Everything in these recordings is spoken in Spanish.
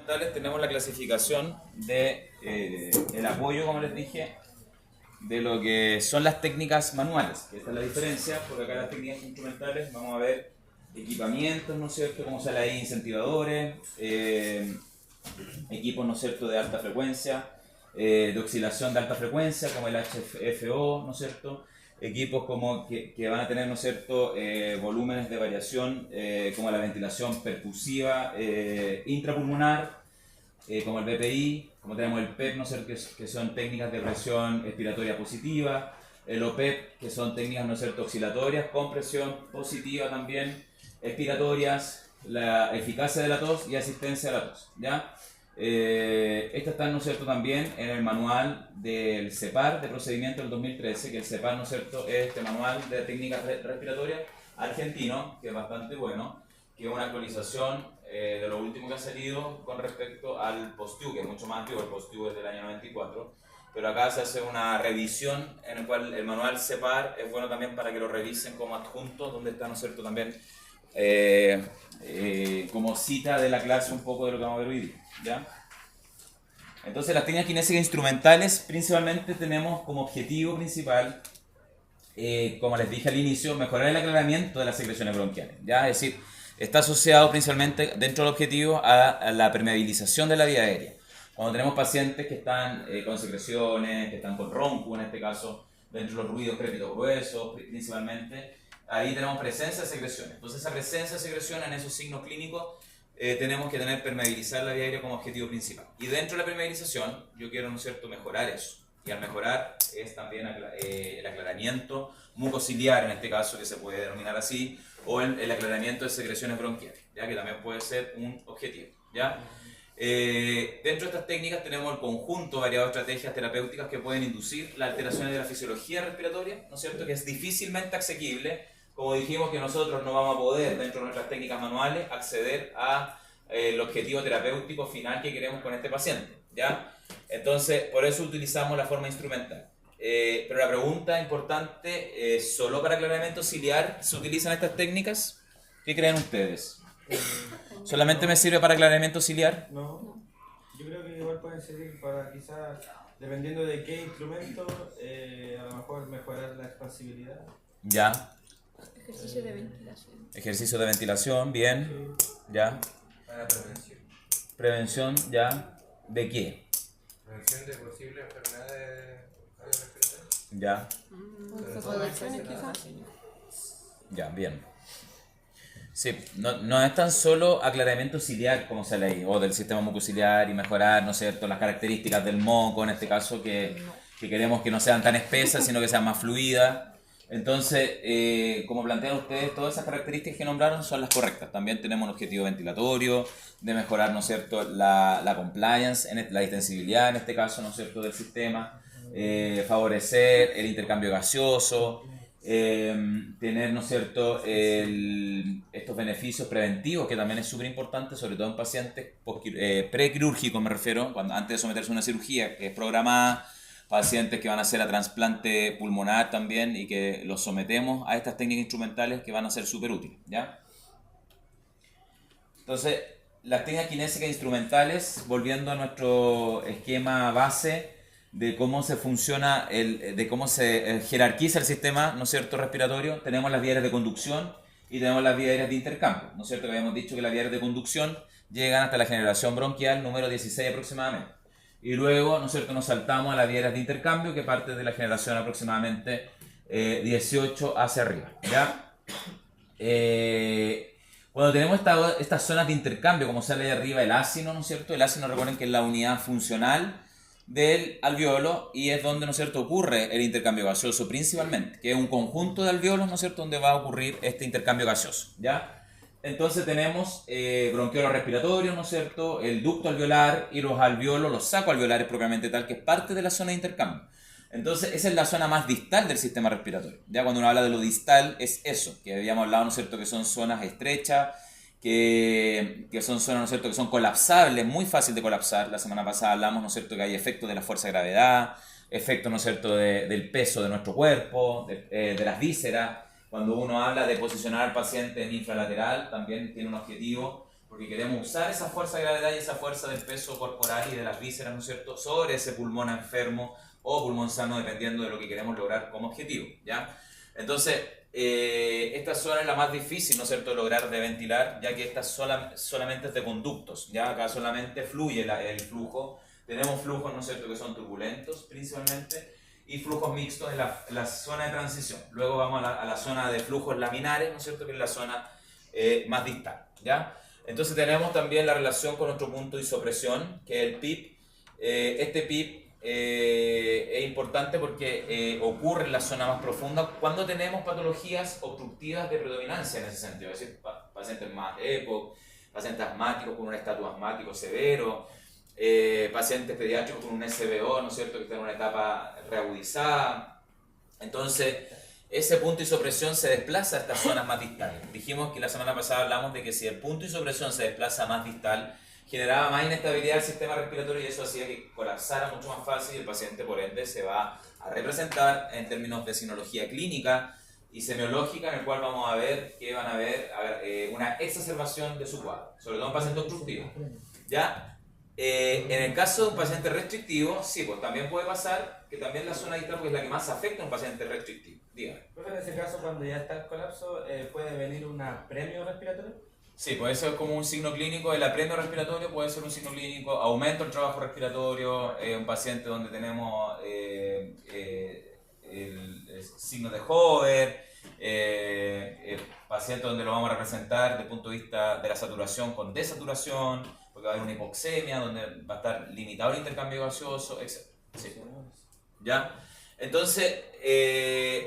instrumentales tenemos la clasificación de el apoyo, como les dije, de lo que son las técnicas manuales. Esta es la diferencia, porque acá las técnicas instrumentales vamos a ver equipamientos, ¿no es cierto?, como sale ahí, incentivadores, equipos, ¿no es cierto?, de alta frecuencia, de oscilación de alta frecuencia, como el HFO, ¿no es cierto?, equipos como que van a tener, ¿no es cierto?, volúmenes de variación, como la ventilación percusiva intrapulmonar, como el BPI, como tenemos el PEP, ¿no es cierto?, que son técnicas de presión expiratoria positiva, el OPEP, que son técnicas, ¿no es cierto?, oscilatorias con presión positiva también, expiratorias, la eficacia de la tos y asistencia a la tos, ¿ya? Estas están, ¿no es cierto?, también en el manual del CEPAR de procedimiento del 2013, que el CEPAR, ¿no es cierto?, es este manual de técnicas respiratorias argentino, que es bastante bueno, que es una actualización de lo último que ha salido con respecto al POSTIU, que es mucho más antiguo. El POSTIU es del año 94, pero acá se hace una revisión en el cual el manual CEPAR es bueno también para que lo revisen como adjunto, donde está, ¿no es cierto?, también como cita de la clase un poco de lo que vamos a ver hoy día, ¿ya? Entonces las técnicas kinésicas instrumentales principalmente tenemos como objetivo principal, como les dije al inicio, mejorar el aclaramiento de las secreciones bronquiales, ¿ya? Es decir, está asociado principalmente dentro del objetivo a la permeabilización de la vía aérea. Cuando tenemos pacientes que están con secreciones, que están con ronco, en este caso, dentro de los ruidos crépitos gruesos principalmente, ahí tenemos presencia de secreciones. Entonces esa presencia de secreciones en esos signos clínicos tenemos que permeabilizar la vía aérea como objetivo principal. Y dentro de la permeabilización yo quiero, ¿no es cierto?, mejorar eso. Y al mejorar es también el aclaramiento mucociliar, en este caso, que se puede denominar así, o el aclaramiento de secreciones bronquiales, ¿ya?, que también puede ser un objetivo, ¿ya? Dentro de estas técnicas tenemos el conjunto variado de estrategias terapéuticas que pueden inducir las alteraciones de la fisiología respiratoria, ¿no es cierto?, que es difícilmente asequible. Como dijimos, que nosotros no vamos a poder, dentro de nuestras técnicas manuales, acceder a el objetivo terapéutico final que queremos con este paciente, ¿ya? Entonces, por eso utilizamos la forma instrumental. Pero la pregunta importante, ¿solo para aclaramiento ciliar se utilizan estas técnicas? ¿Qué creen ustedes? ¿Solamente me sirve para aclaramiento ciliar? No, yo creo que igual pueden servir para quizás, dependiendo de qué instrumento, a lo mejor mejorar la expansibilidad. Ya. Ejercicio de ventilación. Ejercicio de ventilación, bien. Ya. Para prevención. Prevención, ya. ¿De qué? Prevención de posibles enfermedades cardiorrespiratorias. Ya. Fotoadaptaciones quizás. Ya, bien. Sí, no es tan solo aclaramiento ciliar como sale ahí, o del sistema mucociliar y mejorar, ¿no es cierto?, las características del moco, en este caso, que queremos que no sean tan espesas, sino que sean más fluidas. Entonces, como plantean ustedes, todas esas características que nombraron son las correctas. También tenemos un objetivo ventilatorio, de mejorar, ¿no es cierto?, la compliance, la distensibilidad, en este caso, ¿no es cierto?, del sistema, favorecer el intercambio gaseoso, tener, ¿no es cierto?, estos beneficios preventivos, que también es súper importante, sobre todo en pacientes prequirúrgicos, me refiero, antes de someterse a una cirugía que es programada, pacientes que van a hacer a trasplante pulmonar también y que los sometemos a estas técnicas instrumentales que van a ser súper útiles, ¿ya? Entonces, las técnicas kinésicas instrumentales, volviendo a nuestro esquema base de cómo se funciona, de cómo se jerarquiza el sistema, ¿no es cierto?, respiratorio, tenemos las vías de conducción y tenemos las vías de intercambio, ¿no es cierto?, que habíamos dicho que las vías de conducción llegan hasta la generación bronquial número 16 aproximadamente. Y luego, ¿no es cierto?, nos saltamos a las vías de intercambio, que parte de la generación aproximadamente 18 hacia arriba, ¿ya? Cuando tenemos estas zonas de intercambio, como sale de arriba el ácino, ¿no es cierto? El ácino, recuerden que es la unidad funcional del alveolo y es donde, ¿no es cierto?, ocurre el intercambio gaseoso principalmente, que es un conjunto de alveolos, ¿no es cierto?, donde va a ocurrir este intercambio gaseoso, ¿ya? Entonces tenemos bronquiolos respiratorios, ¿no es cierto?, el ducto alveolar y los alveolos, los sacos alveolares propiamente tal, que es parte de la zona de intercambio. Entonces esa es la zona más distal del sistema respiratorio. Ya cuando uno habla de lo distal es eso, que habíamos hablado, ¿no es cierto?, que son zonas estrechas, que son zonas, ¿no es cierto?, que son colapsables, muy fácil de colapsar. La semana pasada hablamos, ¿no es cierto?, que hay efectos de la fuerza de gravedad, efectos, ¿no es cierto?, del peso de nuestro cuerpo, de las vísceras. Cuando uno habla de posicionar al paciente en infralateral, también tiene un objetivo, porque queremos usar esa fuerza de gravedad y esa fuerza del peso corporal y de las vísceras, ¿no es cierto?, sobre ese pulmón enfermo o pulmón sano, dependiendo de lo que queremos lograr como objetivo, ¿ya? Entonces, esta zona es la más difícil, ¿no es cierto?, de lograr de ventilar, ya que esta solamente es de conductos, ya acá solamente fluye el flujo. Tenemos flujos, ¿no es cierto?, que son turbulentos principalmente, y flujos mixtos en la zona de transición. Luego vamos a la zona de flujos laminares, ¿no es cierto?, que es la zona más distal, ¿ya? Entonces tenemos también la relación con nuestro punto de isopresión, que es el PIP. Este PIP es importante porque ocurre en la zona más profunda cuando tenemos patologías obstructivas de predominancia en ese sentido, es decir, pacientes más EPOC, pacientes asmáticos con un estatus asmático severo, pacientes pediátricos con un SBO, ¿no es cierto?, que están en una etapa reagudizada. Entonces, ese punto de isopresión se desplaza a estas zonas más distales. Dijimos que la semana pasada hablamos de que si el punto de isopresión se desplaza más distal, generaba más inestabilidad del sistema respiratorio y eso hacía que colapsara mucho más fácil y el paciente, por ende, se va a representar en términos de sinología clínica y semiológica, en el cual vamos a ver que van a haber una exacerbación de su cuadro, sobre todo en pacientes obstructivos. ¿Ya? En el caso de un paciente restrictivo, sí, pues también puede pasar que también la zona distal pues, es la que más afecta a un paciente restrictivo. Dígame. Profe, en ese caso, cuando ya está el colapso, ¿puede venir un apremio respiratorio? Sí, puede ser como un signo clínico, el apremio respiratorio puede ser un signo clínico, aumento del trabajo respiratorio, un paciente donde tenemos el signo de Hover, paciente donde lo vamos a representar desde el punto de vista de la saturación con desaturación, porque va a haber una hipoxemia, donde va a estar limitado el intercambio gaseoso, etc. Sí. ¿Ya? Entonces,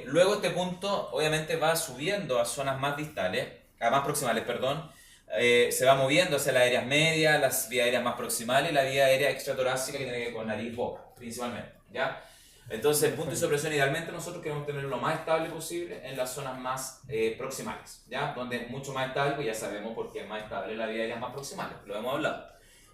luego este punto obviamente va subiendo a zonas más distales, a más proximales, perdón, se va moviendo hacia las áreas medias, las vías aéreas más proximales y la vía aérea extratorácica que tiene que ver con nariz, boca, principalmente, ¿ya? Entonces el punto de isopresión idealmente nosotros queremos tenerlo lo más estable posible en las zonas más proximales, ¿ya? Donde es mucho más estable, pues ya sabemos por qué es más estable la vía aérea más proximales, lo hemos hablado,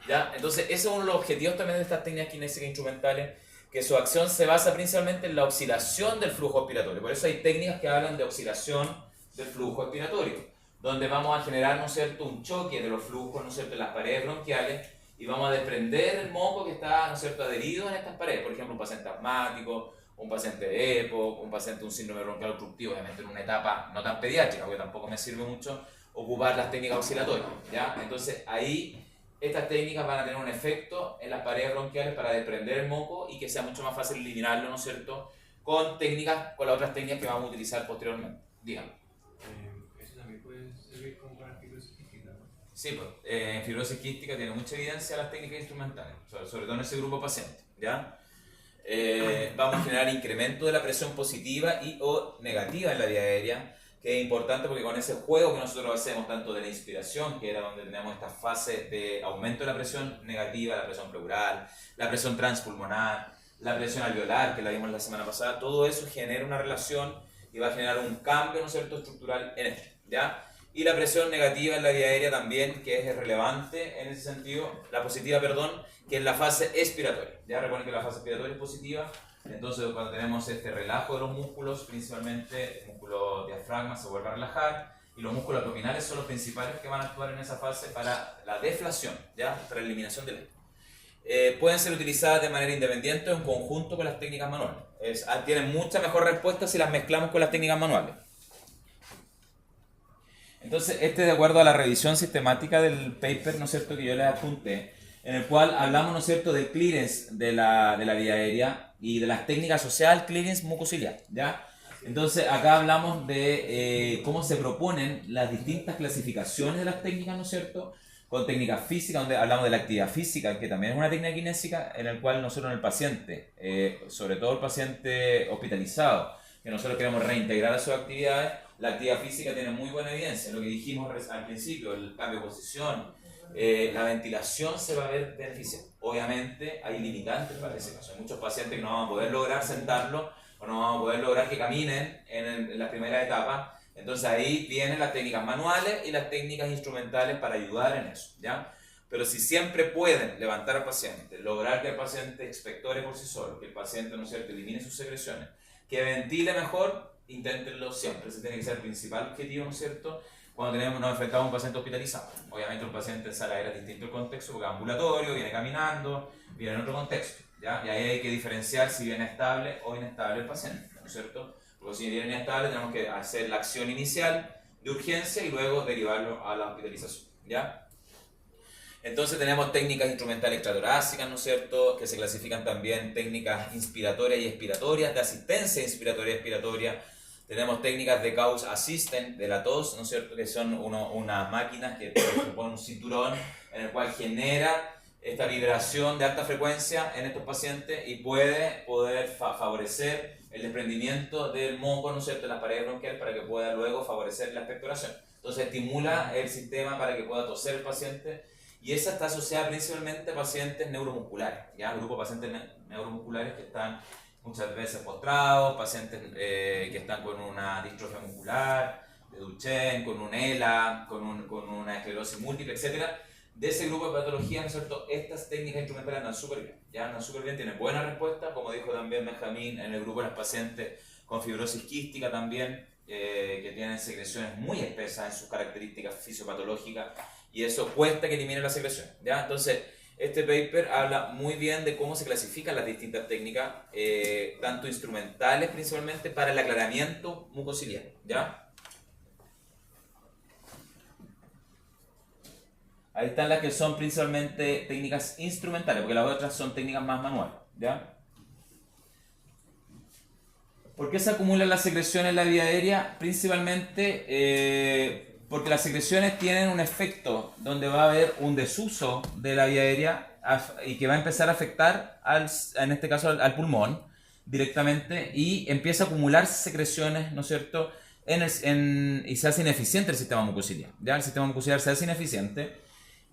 ¿ya? Entonces ese es uno de los objetivos también de estas técnicas kinésicas instrumentales, que su acción se basa principalmente en la oscilación del flujo expiratorio. Por eso hay técnicas que hablan de oscilación del flujo expiratorio, donde vamos a generar, ¿no es cierto?, un choque de los flujos, ¿no es cierto?, en las paredes bronquiales y vamos a desprender el moco que está, ¿no es cierto?, adherido en estas paredes. Por ejemplo, un paciente asmático, un paciente de EPOC, un paciente de un síndrome bronquial obstructivo, obviamente en una etapa no tan pediátrica, porque tampoco me sirve mucho ocupar las técnicas oscilatorias, ¿ya? Entonces ahí estas técnicas van a tener un efecto en las paredes bronquiales para desprender el moco y que sea mucho más fácil eliminarlo, ¿no es cierto?, con las otras técnicas que vamos a utilizar posteriormente. Dígame. Eso también puede servir como para fibrosis quística, ¿no? Sí, pues, en fibrosis quística tiene mucha evidencia las técnicas instrumentales, sobre todo en ese grupo de pacientes, ¿ya? Vamos a generar incremento de la presión positiva y o negativa en la vía aérea, que es importante porque con ese juego que nosotros hacemos, tanto de la inspiración, que era donde tenemos esta fase de aumento de la presión negativa, la presión pleural, la presión transpulmonar, la presión alveolar, que la vimos la semana pasada, todo eso genera una relación y va a generar un cambio, ¿no es cierto?, estructural en esto, ¿ya? Y la presión negativa en la vía aérea también, que es relevante en ese sentido, la positiva, perdón, que es la fase expiratoria. Ya recuerden que la fase expiratoria es positiva, entonces cuando tenemos este relajo de los músculos, principalmente el músculo diafragma se vuelve a relajar y los músculos abdominales son los principales que van a actuar en esa fase para la deflación, ¿ya? Para la eliminación del aire. Pueden ser utilizadas de manera independiente o en conjunto con las técnicas manuales. Tienen mucha mejor respuesta si las mezclamos con las técnicas manuales. Entonces, de acuerdo a la revisión sistemática del paper, ¿no es cierto?, que yo les apunté, en el cual hablamos, ¿no es cierto?, del clearance de la vía aérea y de las técnicas asociadas al clearance mucociliar, ¿ya? Entonces, acá hablamos de cómo se proponen las distintas clasificaciones de las técnicas, ¿no es cierto?, con técnicas físicas, donde hablamos de la actividad física, que también es una técnica kinésica, en el cual nosotros en el paciente, sobre todo el paciente hospitalizado, que nosotros queremos reintegrar a sus actividades, la actividad física tiene muy buena evidencia. Lo que dijimos al principio, el cambio de posición, la ventilación se va a ver beneficiada. Obviamente hay limitantes para ese caso. Hay muchos pacientes que no vamos a poder lograr sentarlo o no vamos a poder lograr que caminen en la primera etapa. Entonces ahí vienen las técnicas manuales y las técnicas instrumentales para ayudar en eso, ¿ya? Pero si siempre pueden levantar al paciente, lograr que el paciente expectore por sí solo, que el paciente, ¿no es cierto?, elimine sus secreciones, que ventile mejor, inténtenlo siempre. Ese tiene que ser el principal objetivo, ¿no es cierto?, cuando nos enfrentamos a un paciente hospitalizado. Obviamente un paciente en sala era distinto el contexto porque es ambulatorio, viene caminando, viene en otro contexto, ¿ya? Y ahí hay que diferenciar si viene estable o inestable el paciente, ¿no es cierto? Porque si viene inestable tenemos que hacer la acción inicial de urgencia y luego derivarlo a la hospitalización, ¿ya? Entonces tenemos técnicas instrumentales extratorácicas, ¿no es cierto?, que se clasifican también técnicas inspiratorias y expiratorias, de asistencia inspiratoria y expiratoria. Tenemos técnicas de cause assistant de la tos, ¿no es cierto?, que son unas máquinas que ponen un cinturón en el cual genera esta vibración de alta frecuencia en estos pacientes y puede favorecer el desprendimiento del moco, ¿no es cierto?, en las paredes bronquiales para que pueda luego favorecer la expectoración. Entonces estimula el sistema para que pueda toser el paciente. Y esa está asociada principalmente a pacientes neuromusculares, ¿ya? Un grupo de pacientes neuromusculares que están muchas veces postrados, pacientes que están con una distrofia muscular, de Duchenne, con un ELA, con una esclerosis múltiple, etc. De ese grupo de patologías, ¿no es cierto?, estas técnicas instrumentales andan súper bien, ¿ya? Andan súper bien, tienen buena respuesta, como dijo también Benjamín, en el grupo de los pacientes con fibrosis quística también, que tienen secreciones muy espesas en sus características fisiopatológicas, y eso cuesta que elimine la secreción, ¿ya? Entonces, este paper habla muy bien de cómo se clasifican las distintas técnicas, tanto instrumentales principalmente para el aclaramiento mucociliar, ¿ya? Ahí están las que son principalmente técnicas instrumentales, porque las otras son técnicas más manuales, ¿ya? ¿Por qué se acumulan las secreciones en la vía aérea? Principalmente porque las secreciones tienen un efecto donde va a haber un desuso de la vía aérea y que va a empezar a afectar, en este caso, al pulmón directamente, y empieza a acumular secreciones, ¿no es cierto?, y se hace ineficiente el sistema mucociliar, ¿ya? El sistema mucociliar se hace ineficiente.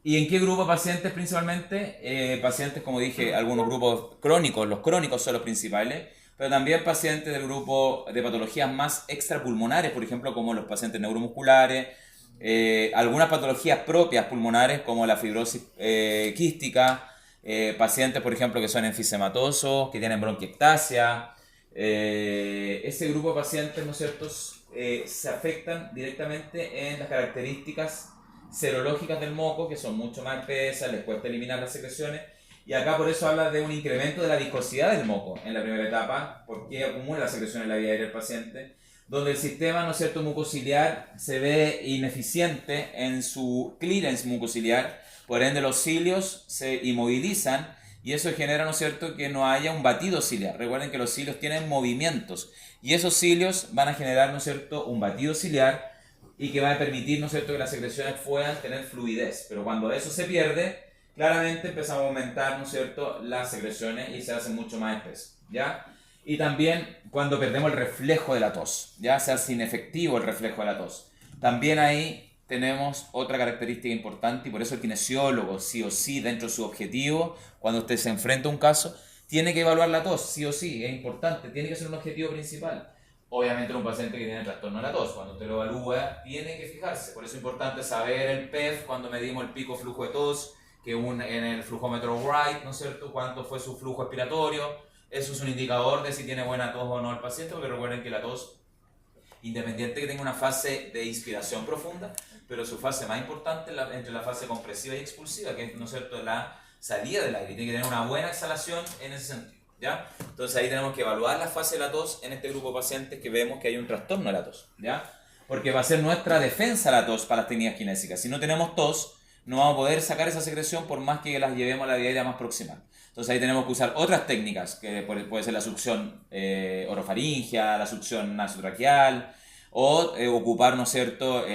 ¿Y en qué grupo de pacientes principalmente? Pacientes, como dije, algunos grupos crónicos, los crónicos son los principales, pero también pacientes del grupo de patologías más extrapulmonares, por ejemplo, como los pacientes neuromusculares, algunas patologías propias pulmonares, como la fibrosis quística, pacientes, por ejemplo, que son enfisematosos, que tienen bronquiectasia. Ese grupo de pacientes, ¿no es cierto?, se afectan directamente en las características serológicas del moco, que son mucho más espesas, les cuesta eliminar las secreciones. Y acá por eso habla de un incremento de la viscosidad del moco en la primera etapa, porque acumula la secreción en la vía aérea del paciente, donde el sistema, ¿no es cierto?, mucociliar se ve ineficiente en su clearance mucociliar, por ende los cilios se inmovilizan y eso genera, ¿no es cierto?, que no haya un batido ciliar. Recuerden que los cilios tienen movimientos y esos cilios van a generar, ¿no es cierto?, un batido ciliar y que va a permitir, ¿no es cierto?, que las secreciones puedan tener fluidez. Pero cuando eso se pierde, claramente empezamos a aumentar, ¿no es cierto?, las secreciones y se hacen mucho más espesas, ¿ya? Y también cuando perdemos el reflejo de la tos, ya se hace inefectivo el reflejo de la tos. También ahí tenemos otra característica importante y por eso el kinesiólogo, sí o sí, dentro de su objetivo, cuando usted se enfrenta a un caso, tiene que evaluar la tos, sí o sí, es importante, tiene que ser un objetivo principal. Obviamente en un paciente que tiene trastorno de la tos, cuando usted lo evalúa, tiene que fijarse. Por eso es importante saber el PEF cuando medimos el pico flujo de tos, que en el flujómetro Wright, ¿no es cierto?, cuánto fue su flujo expiratorio. Eso es un indicador de si tiene buena tos o no el paciente, porque recuerden que la tos, independiente que tenga una fase de inspiración profunda, pero su fase más importante es entre la fase compresiva y expulsiva, que es, ¿no es cierto?, la salida del aire. Tiene que tener una buena exhalación en ese sentido, ¿ya? Entonces ahí tenemos que evaluar la fase de la tos en este grupo de pacientes que vemos que hay un trastorno de la tos, ¿ya? Porque va a ser nuestra defensa la tos para las técnicas kinésicas. Si no tenemos tos, no vamos a poder sacar esa secreción por más que las llevemos a la vía aérea más proximal. Entonces ahí tenemos que usar otras técnicas, que puede ser la succión orofaringia, la succión nasotraqueal, o ocupar, ¿no es cierto?,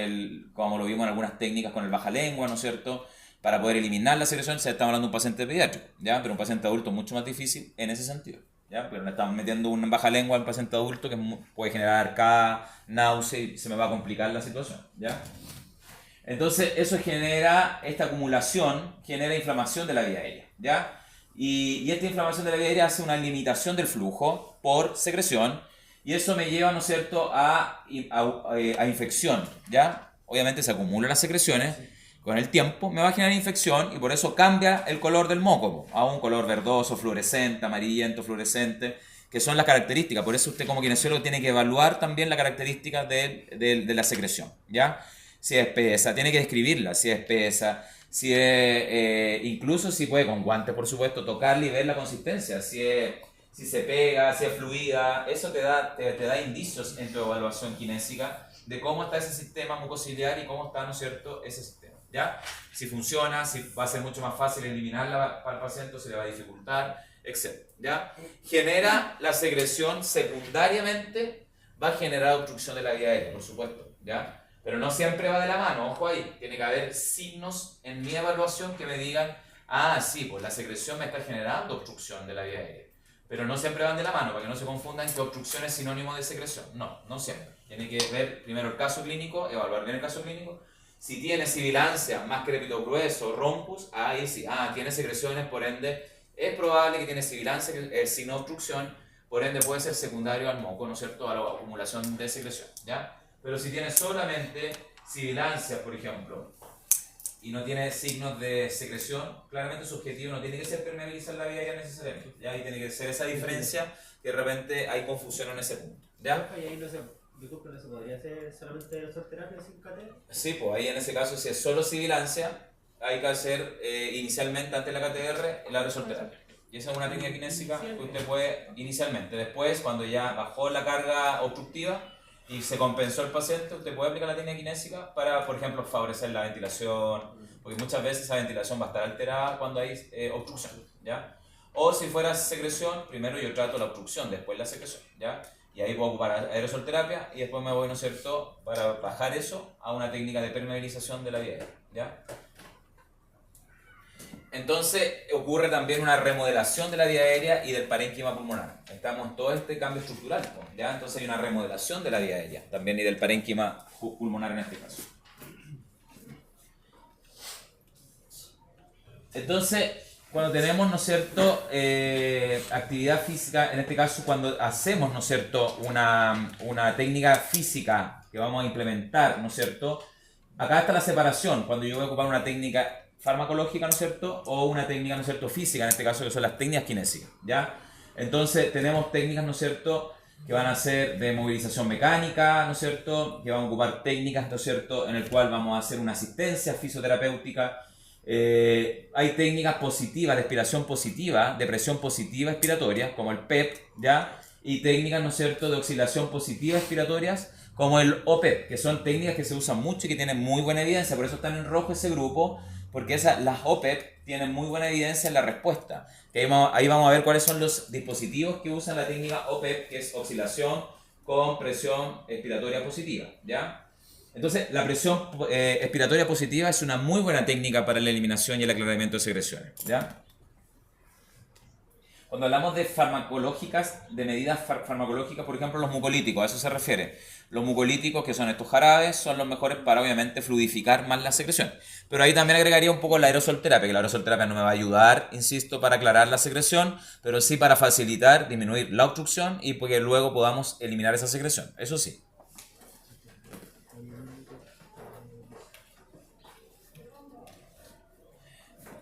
como lo vimos en algunas técnicas con el baja lengua, ¿no es cierto?, para poder eliminar la secreción. Se está hablando de un paciente pediátrico, ¿ya? Pero un paciente adulto es mucho más difícil en ese sentido, ¿ya? Pero le estamos metiendo una baja lengua al paciente adulto que puede generar arcada, náusea y se me va a complicar la situación, ¿ya? Entonces eso genera, esta acumulación genera inflamación de la vía aérea, ¿ya? Y esta inflamación de la vía aérea hace una limitación del flujo por secreción y eso me lleva, ¿no es cierto?, a infección, ¿ya? Obviamente se acumulan las secreciones, con el tiempo me va a generar infección y por eso cambia el color del moco a un color verdoso, fluorescente, amarillento, fluorescente, que son las características. Por eso usted como kinesiólogo tiene que evaluar también las características de la secreción, ¿ya? si es espesa, tiene que describirla, si es espesa, si es, incluso si puede con guantes, por supuesto, tocarla y ver la consistencia, si se pega, si es fluida, eso te da indicios en tu evaluación kinésica de cómo está ese sistema mucociliar y cómo está, ¿no es cierto?, ese sistema, ¿ya? Si funciona, si va a ser mucho más fácil eliminarla para el paciente o se le va a dificultar, etc. ¿Ya? Genera la secreción secundariamente, va a generar obstrucción de la vía aérea, por supuesto, ¿ya? Pero no siempre va de la mano, ojo ahí, tiene que haber signos en mi evaluación que me digan, ah, sí, pues la secreción me está generando obstrucción de la vía aérea. Pero no siempre van de la mano, para que no se confundan que obstrucción es sinónimo de secreción. No, no siempre. Tiene que ver primero el caso clínico, evaluar bien el caso clínico. Si tiene sibilancia, más crépito grueso, rompus, ahí sí, tiene secreciones, por ende, es probable que tiene sibilancia, que es signo de obstrucción, por ende puede ser secundario al moco, ¿no es cierto?, a la acumulación de secreción, ¿ya? Pero si tiene solamente sibilancia, por ejemplo, y no tiene signos de secreción, claramente su objetivo no tiene que ser permeabilizar la vía aérea necesariamente, ¿ya? Ahí tiene que ser esa diferencia que de repente hay confusión en ese punto, ¿ya? Y ahí no se, disculpe, no se podría hacer solamente aerosolterapia sin catéter. Sí, pues ahí en ese caso, si es solo sibilancia, hay que hacer inicialmente ante la KTR la aerosolterapia. Y esa es una técnica kinésica que usted puede inicialmente. Después, cuando ya bajó la carga obstructiva y se compensó el paciente, usted puede aplicar la técnica kinésica para, por ejemplo, favorecer la ventilación, porque muchas veces esa ventilación va a estar alterada cuando hay obstrucción, ¿ya? O si fuera secreción, primero yo trato la obstrucción, después la secreción, ¿ya? Y ahí puedo ocupar aerosolterapia y después me voy, ¿no es cierto?, para bajar eso a una técnica de permeabilización de la vía aérea, ¿ya? Entonces ocurre también una remodelación de la vía aérea y del parénquima pulmonar. Estamos en todo este cambio estructural, ¿ya? Entonces hay una remodelación de la vía aérea también y del parénquima pulmonar en este caso. Entonces, cuando tenemos, ¿no es cierto?, actividad física, en este caso cuando hacemos, ¿no es cierto?, una técnica física que vamos a implementar, ¿no es cierto?, acá está la separación, cuando yo voy a ocupar una técnica farmacológica, ¿no es cierto?, o una técnica, ¿no es cierto?, física, en este caso que son las técnicas kinésicas, ¿ya? Entonces tenemos técnicas, ¿no es cierto?, que van a ser de movilización mecánica, ¿no es cierto?, que van a ocupar técnicas, ¿no es cierto?, en el cual vamos a hacer una asistencia fisioterapéutica. Hay técnicas positivas, de expiración positiva, de presión positiva expiratoria, como el PEP, ¿ya? Y técnicas, ¿no es cierto?, de oscilación positiva expiratorias, como el OPEP, que son técnicas que se usan mucho y que tienen muy buena evidencia, por eso están en rojo ese grupo, porque las OPEP tienen muy buena evidencia en la respuesta. Que ahí vamos a ver cuáles son los dispositivos que usan la técnica OPEP, que es oscilación con presión expiratoria positiva, ¿ya? Entonces, la presión expiratoria positiva es una muy buena técnica para la eliminación y el aclaramiento de secreciones, ¿ya? Cuando hablamos de farmacológicas, de medidas farmacológicas, por ejemplo, los mucolíticos, a eso se refiere. Los mucolíticos, que son estos jarabes, son los mejores para, obviamente, fluidificar más la secreción. Pero ahí también agregaría un poco la aerosolterapia, que la aerosolterapia no me va a ayudar, insisto, para aclarar la secreción, pero sí para facilitar, disminuir la obstrucción y que luego podamos eliminar esa secreción. Eso sí.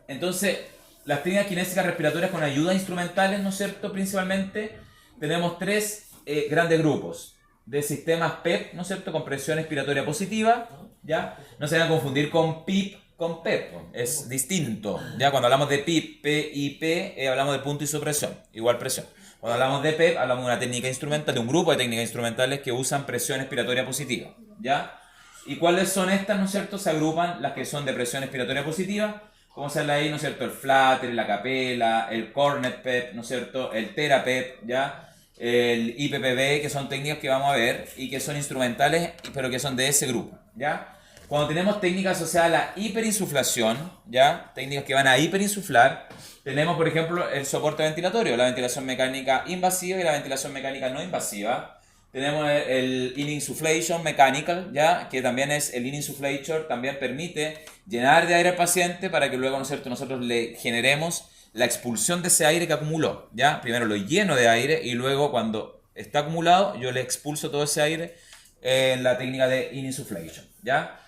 Entonces, las técnicas kinésicas respiratorias con ayudas instrumentales, ¿no es cierto?, principalmente, tenemos tres grandes grupos de sistemas PEP, ¿no es cierto?, con presión expiratoria positiva, ¿ya? No se van a confundir con PIP, con PEP, es distinto, ¿ya? Cuando hablamos de PIP, PIP, hablamos de punto isopresión, igual presión. Cuando hablamos de PEP, hablamos de una técnica instrumental, de un grupo de técnicas instrumentales que usan presión expiratoria positiva, ¿ya? ¿Y cuáles son estas, no es cierto? Se agrupan las que son de presión expiratoria positiva, como se habla ahí, ¿no es cierto? El Flutter, la Capella, el Cornet PEP, ¿no es cierto? El Therapep, ¿ya? El IPPB, que son técnicas que vamos a ver y que son instrumentales, pero que son de ese grupo, ¿ya? Cuando tenemos técnicas asociadas a la hiperinsuflación, ¿ya? Técnicas que van a hiperinsuflar, tenemos, por ejemplo, el soporte ventilatorio, la ventilación mecánica invasiva y la ventilación mecánica no invasiva. Tenemos el in-insufflation mechanical, ¿ya? Que también es el in-insufflator, también permite llenar de aire al paciente para que luego, ¿no es cierto?, nosotros le generemos la expulsión de ese aire que acumuló, ¿ya? Primero lo lleno de aire y luego cuando está acumulado yo le expulso todo ese aire en la técnica de in-insufflation, ¿ya?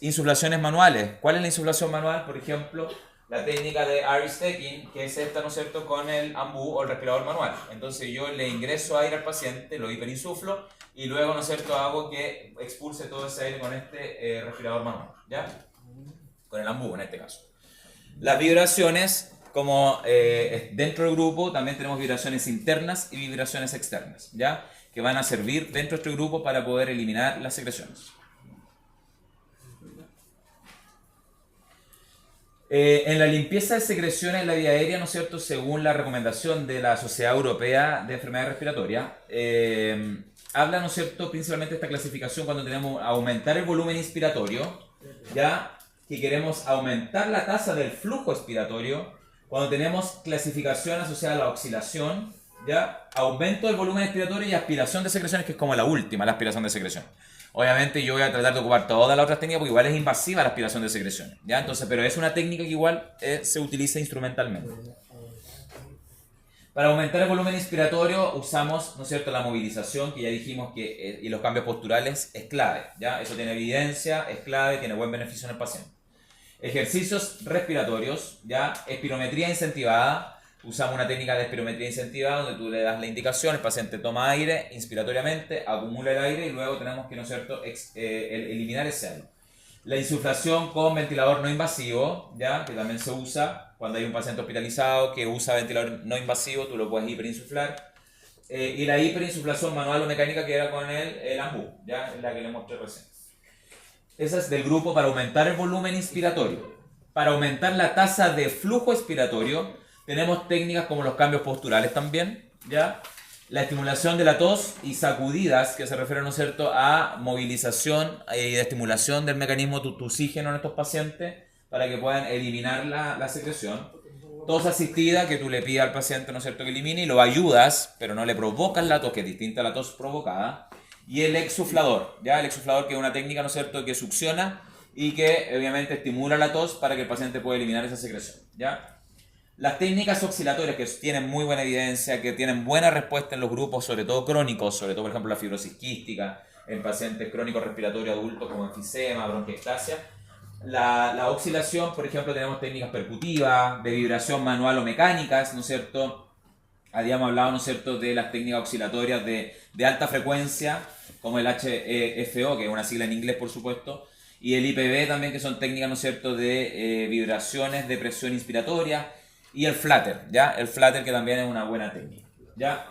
Insuflaciones manuales. ¿Cuál es la insuflación manual? Por ejemplo, la técnica de Aris-Tekin, que es esta, ¿no es cierto?, con el AMBU o el respirador manual. Entonces yo le ingreso aire al paciente, lo hiperinsuflo y luego, ¿no es cierto?, hago que expulse todo ese aire con este respirador manual, ¿ya? Con el AMBU en este caso. Las vibraciones, como dentro del grupo también tenemos vibraciones internas y vibraciones externas, ¿ya? Que van a servir dentro de este grupo para poder eliminar las secreciones. En la limpieza de secreciones en la vía aérea, ¿no es cierto?, según la recomendación de la Sociedad Europea de Enfermedades Respiratorias, habla, ¿no es cierto?, principalmente esta clasificación cuando tenemos aumentar el volumen inspiratorio, ya que queremos aumentar la tasa del flujo expiratorio, cuando tenemos clasificación asociada a la oxidación, ya aumento del volumen expiratorio y aspiración de secreciones, que es como la última, la aspiración de secreción. Obviamente yo voy a tratar de ocupar todas las otras técnicas porque igual es invasiva la aspiración de secreciones, ¿ya? Entonces, pero es una técnica que igual se utiliza instrumentalmente. Para aumentar el volumen inspiratorio usamos, ¿no es cierto?, la movilización, que ya dijimos que y los cambios posturales es clave, ¿ya? Eso tiene evidencia, es clave, tiene buen beneficio en el paciente. Ejercicios respiratorios, ¿ya? Espirometría incentivada. Usamos una técnica de espirometría incentivada donde tú le das la indicación, el paciente toma aire inspiratoriamente, acumula el aire y luego tenemos que, ¿no es cierto?, eliminar ese aire. La insuflación con ventilador no invasivo, ¿ya?, que también se usa cuando hay un paciente hospitalizado que usa ventilador no invasivo, tú lo puedes hiperinsuflar. Y la hiperinsuflación manual o mecánica, que era con el AMBU, ¿ya?, es la que le mostré recién. Esa es del grupo para aumentar el volumen inspiratorio. Para aumentar la tasa de flujo expiratorio, tenemos técnicas como los cambios posturales también, ¿ya? La estimulación de la tos y sacudidas, que se refieren, ¿no es cierto?, a movilización y de estimulación del mecanismo tutusígeno en estos pacientes para que puedan eliminar la secreción. Tos asistida, que tú le pides al paciente, ¿no es cierto?, que elimine y lo ayudas, pero no le provocas la tos, que es distinta a la tos provocada. Y el exsuflador, ¿ya? El exsuflador, que es una técnica, ¿no es cierto?, que succiona y que obviamente estimula la tos para que el paciente pueda eliminar esa secreción, ¿ya? Las técnicas oscilatorias, que tienen muy buena evidencia, que tienen buena respuesta en los grupos, sobre todo crónicos, sobre todo por ejemplo la fibrosis quística, en pacientes crónicos respiratorios adultos como enfisema, bronquiectasia. La oscilación, por ejemplo, tenemos técnicas percutivas, de vibración manual o mecánicas, ¿no es cierto? Habíamos hablado, ¿no es cierto?, de las técnicas oscilatorias de alta frecuencia, como el HFO, que es una sigla en inglés, por supuesto, y el IPV también, que son técnicas, ¿no es cierto?, de vibraciones de presión inspiratoria, y el flutter, ¿ya? El flutter, que también es una buena técnica, ¿ya?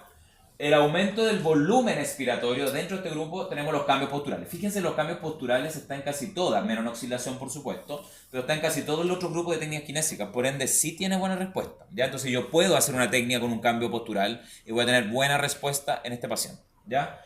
El aumento del volumen expiratorio, dentro de este grupo tenemos los cambios posturales. Fíjense, los cambios posturales están en casi todas, menos en oscilación por supuesto, pero está en casi todo el otro grupo de técnicas kinésicas, por ende sí tiene buena respuesta, ¿ya? Entonces yo puedo hacer una técnica con un cambio postural y voy a tener buena respuesta en este paciente, ¿ya?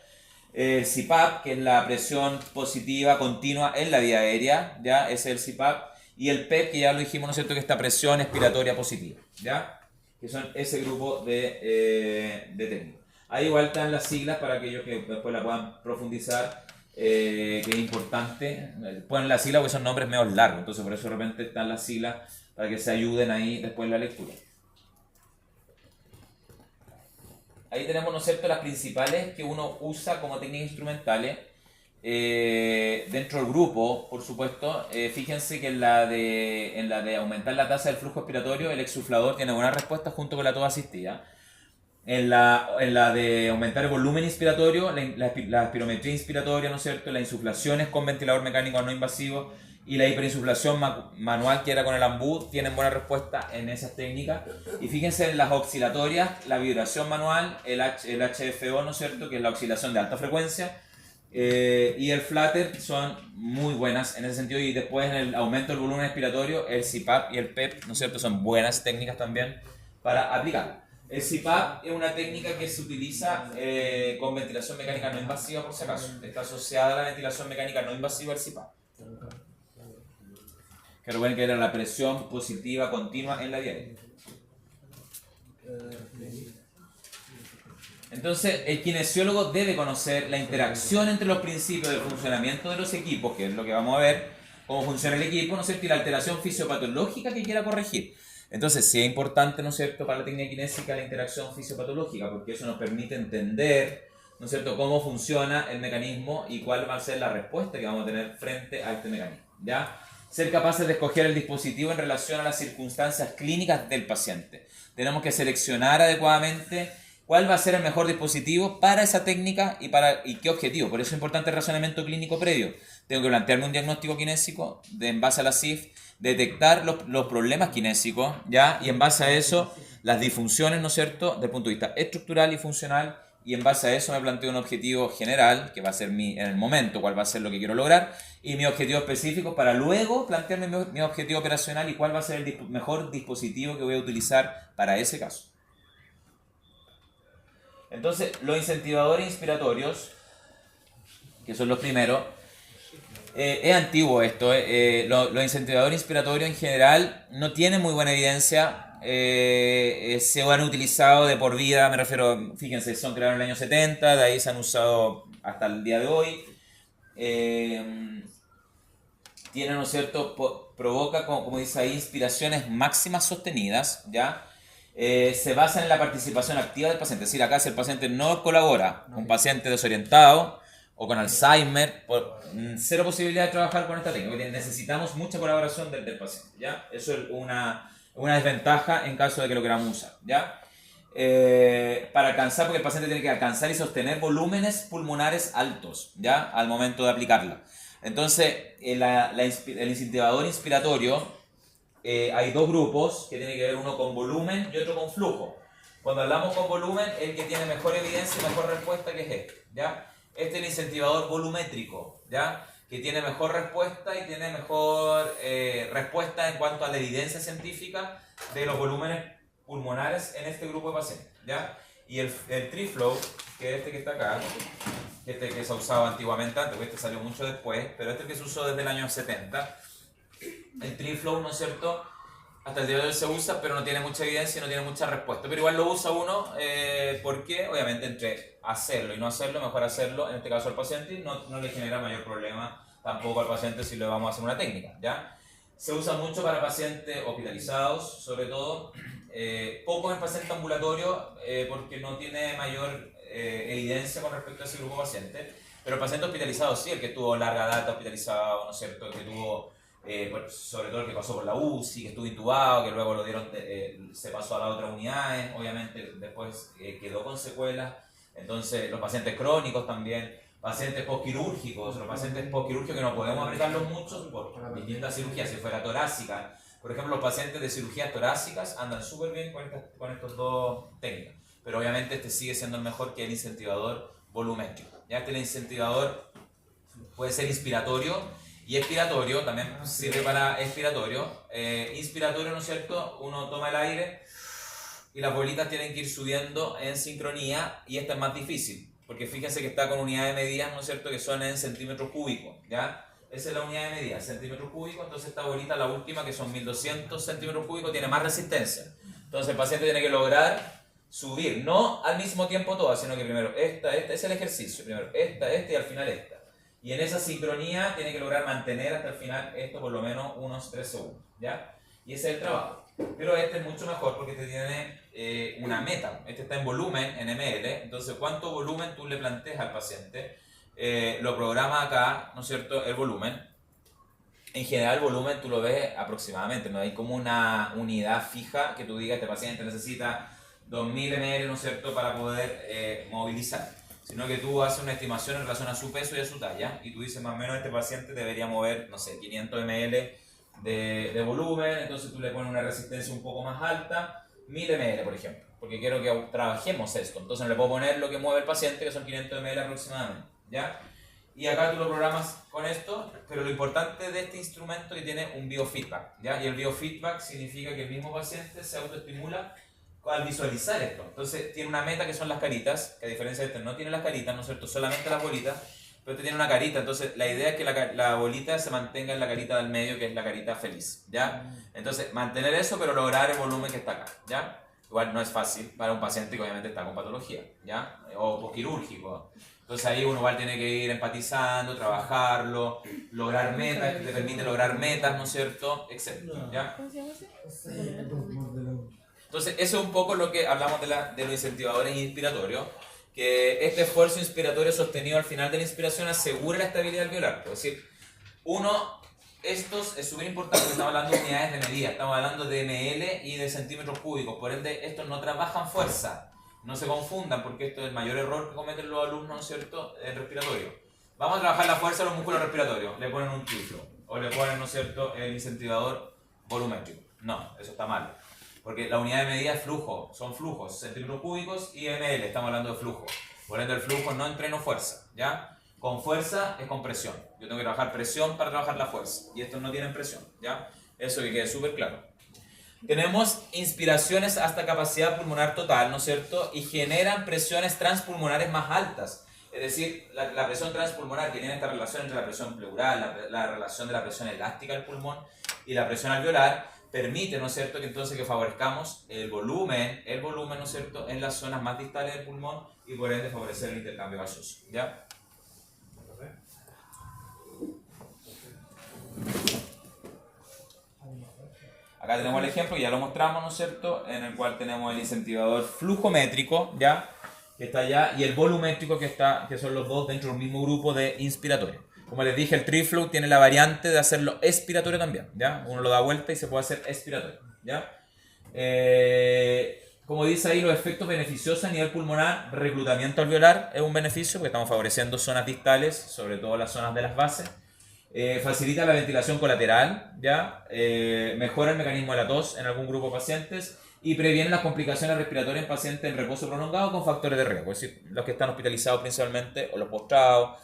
El CPAP, que es la presión positiva continua en la vía aérea, ¿ya? Ese es el CPAP. Y el PEP, que ya lo dijimos, ¿no es cierto?, que esta presión expiratoria positiva, ¿ya? Que son ese grupo de técnicas. Ahí igual están las siglas para aquellos que después la puedan profundizar, que es importante. Ponen las siglas porque son nombres medio largos, entonces por eso de repente están las siglas para que se ayuden ahí después en la lectura. Ahí tenemos, ¿no es cierto?, las principales que uno usa como técnicas instrumentales. Dentro del grupo, por supuesto, fíjense que en la de aumentar la tasa del flujo expiratorio, el exsuflador tiene buena respuesta junto con la tos asistida. En la de aumentar el volumen inspiratorio, la espirometría inspiratoria, ¿no es cierto?, las insuflaciones con ventilador mecánico no invasivo y la hiperinsuflación manual, que era con el AMBU, tienen buena respuesta en esas técnicas. Y fíjense en las oscilatorias, la vibración manual, el HFO, ¿no es cierto?, que es la oscilación de alta frecuencia, y el flutter son muy buenas en ese sentido. Y después en el aumento del volumen expiratorio, el CPAP y el PEP, ¿no es cierto?, son buenas técnicas también para aplicar. El CPAP es una técnica que se utiliza con ventilación mecánica no invasiva, por si acaso. Está asociada a la ventilación mecánica no invasiva el CPAP. Que recuerden que era la presión positiva continua en la vía aérea. Entonces, el kinesiólogo debe conocer la interacción entre los principios del funcionamiento de los equipos, que es lo que vamos a ver, cómo funciona el equipo, ¿no es cierto?, y la alteración fisiopatológica que quiera corregir. Entonces, sí es importante, ¿no es cierto?, para la técnica kinésica la interacción fisiopatológica, porque eso nos permite entender, ¿no es cierto?, cómo funciona el mecanismo y cuál va a ser la respuesta que vamos a tener frente a este mecanismo, ¿ya? ser capaces de escoger el dispositivo en relación a las circunstancias clínicas del paciente. Tenemos que seleccionar adecuadamente cuál va a ser el mejor dispositivo para esa técnica y qué objetivo. Por eso es importante el razonamiento clínico previo. Tengo que plantearme un diagnóstico kinésico en base a la CIF, detectar los problemas kinésicos, ¿ya? Y en base a eso, las disfunciones, ¿no es cierto?, desde el punto de vista estructural y funcional, y en base a eso me planteo un objetivo general, que va a ser en el momento, cuál va a ser lo que quiero lograr, y mi objetivo específico para luego plantearme mi objetivo operacional y cuál va a ser el mejor dispositivo que voy a utilizar para ese caso. Entonces, los incentivadores inspiratorios, que son los primeros, es antiguo esto, los incentivadores inspiratorios en general no tienen muy buena evidencia, se han utilizado de por vida, me refiero, fíjense, son creados en el año 70, de ahí se han usado hasta el día de hoy. Tienen, ¿no es cierto?, provoca, como dice ahí, inspiraciones máximas sostenidas, ¿ya? Se basan en la participación activa del paciente, es decir, acá si el paciente no colabora, un paciente desorientado o con Alzheimer, cero posibilidad de trabajar con esta técnica, porque necesitamos mucha colaboración del paciente, ¿ya? Eso es una desventaja en caso de que lo queramos usar, ¿ya? Para alcanzar, porque el paciente tiene que alcanzar y sostener volúmenes pulmonares altos, ¿ya? Al momento de aplicarla. Entonces, el incentivador inspiratorio, hay dos grupos que tienen que ver, uno con volumen y otro con flujo. Cuando hablamos con volumen, el que tiene mejor evidencia y mejor respuesta que es este, ¿ya? Este es el incentivador volumétrico, ¿ya? Que tiene mejor respuesta y tiene mejor respuesta en cuanto a la evidencia científica de los volúmenes pulmonares en este grupo de pacientes, ¿ya? Y el TreeFlow, que es este que está acá, este que se ha usado antiguamente, antes, este salió mucho después, pero este que se usó desde el año 70, el TreeFlow, ¿no es cierto?, hasta el día de hoy se usa, pero no tiene mucha evidencia y no tiene mucha respuesta. Pero igual lo usa uno, porque obviamente entre hacerlo y no hacerlo, mejor hacerlo, en este caso al paciente, y no le genera mayor problema tampoco al paciente si le vamos a hacer una técnica, ¿ya? Se usa mucho para pacientes hospitalizados, sobre todo, poco en pacientes ambulatorios, porque no tiene mayor evidencia con respecto a ese grupo de pacientes, pero el paciente hospitalizado sí, el que tuvo larga data hospitalizado, ¿no es cierto?, el que tuvo... sobre todo el que pasó por la UCI, que estuvo intubado, que luego lo dieron, se pasó a las otras unidades, obviamente después quedó con secuelas. Entonces los pacientes crónicos también, pacientes postquirúrgicos, los pacientes postquirúrgicos que no podemos apretarlos mucho por distintas cirugías, si fuera torácica. Por ejemplo, los pacientes de cirugías torácicas andan súper bien con estos dos técnicas, pero obviamente este sigue siendo el mejor que el incentivador volumétrico. Ya este el incentivador puede ser inspiratorio y expiratorio, también sirve para expiratorio. Inspiratorio, ¿no es cierto? Uno toma el aire y las bolitas tienen que ir subiendo en sincronía, y esta es más difícil, porque fíjense que está con unidades de medida, ¿no es cierto?, que son en centímetros cúbicos, ¿ya? Esa es la unidad de medida, centímetros cúbicos. Entonces esta bolita, la última, que son 1200 centímetros cúbicos, tiene más resistencia. Entonces el paciente tiene que lograr subir, no al mismo tiempo todas, sino que primero esta, es el ejercicio, primero esta y al final esta. Y en esa sincronía tiene que lograr mantener hasta el final esto por lo menos unos 3 segundos, ¿ya? Y ese es el trabajo. Pero este es mucho mejor porque este tiene una meta. Este está en volumen, en ml. Entonces, ¿cuánto volumen tú le planteas al paciente? Lo programa acá, ¿no es cierto?, el volumen. En general, el volumen tú lo ves aproximadamente. No hay como una unidad fija que tú digas, este paciente necesita 2000 ml, ¿no es cierto?, para poder movilizar. Sino que tú haces una estimación en relación a su peso y a su talla, y tú dices más o menos este paciente debería mover, no sé, 500 ml de volumen. Entonces tú le pones una resistencia un poco más alta, 1000 ml por ejemplo, porque quiero que trabajemos esto. Entonces le puedo poner lo que mueve el paciente, que son 500 ml aproximadamente, ¿ya? Y acá tú lo programas con esto, pero lo importante de este instrumento es que tiene un biofeedback, ¿ya? Y el biofeedback significa que el mismo paciente se autoestimula al visualizar esto. Entonces tiene una meta que son las caritas, que a diferencia de este no tiene las caritas, ¿no es cierto?, solamente las bolitas, pero este tiene una carita. Entonces la idea es que la bolita se mantenga en la carita del medio, que es la carita feliz, ¿ya? Entonces mantener eso, pero lograr el volumen que está acá, ¿ya? Igual no es fácil para un paciente que obviamente está con patología, ¿ya? O quirúrgico. Entonces ahí uno igual tiene que ir empatizando, trabajarlo, lograr metas, que te permite lograr metas, ¿no es cierto?, etcétera, ¿ya? ¿Cómo se llama ese? Entonces, eso es un poco lo que hablamos de los incentivadores inspiratorios, que este esfuerzo inspiratorio sostenido al final de la inspiración asegura la estabilidad alveolar. Es decir, uno estos es súper importante porque estamos hablando de unidades de medida, estamos hablando de ml y de centímetros cúbicos, por ende estos no trabajan fuerza, no se confundan porque esto es el mayor error que cometen los alumnos, ¿no es cierto?, en respiratorio. Vamos a trabajar la fuerza de los músculos respiratorios, le ponen un triflo o le ponen, ¿no es cierto?, el incentivador volumétrico. No, eso está mal, porque la unidad de medida es flujo, son flujos, centímetros cúbicos y ml, estamos hablando de flujo, por ende el flujo no entreno fuerza, ¿ya? Con fuerza es con presión. Yo tengo que trabajar presión para trabajar la fuerza. Y estos no tienen presión, ¿ya? Eso que quede súper claro. Tenemos inspiraciones hasta capacidad pulmonar total, ¿no es cierto? Y generan presiones transpulmonares más altas. Es decir, la presión transpulmonar que tiene esta relación entre la presión pleural, la relación de la presión elástica del pulmón y la presión alveolar, permite, ¿no es cierto?, que entonces que favorezcamos el volumen, ¿no es cierto?, en las zonas más distales del pulmón y por ende favorecer el intercambio gaseoso, ¿ya? Acá tenemos el ejemplo, ya lo mostramos, ¿no es cierto?, en el cual tenemos el incentivador flujométrico, ¿ya?, que está allá, y el volumétrico que son los dos dentro del mismo grupo de inspiratorio. Como les dije, el TriFlow tiene la variante de hacerlo expiratorio también, ¿ya? Uno lo da vuelta y se puede hacer expiratorio, ¿ya? Como dice ahí, los efectos beneficiosos a nivel pulmonar, reclutamiento alveolar es un beneficio porque estamos favoreciendo zonas distales, sobre todo las zonas de las bases. Facilita la ventilación colateral, ¿ya? Mejora el mecanismo de la tos en algún grupo de pacientes y previene las complicaciones respiratorias en pacientes en reposo prolongado con factores de riesgo, es decir, los que están hospitalizados principalmente o los postrados,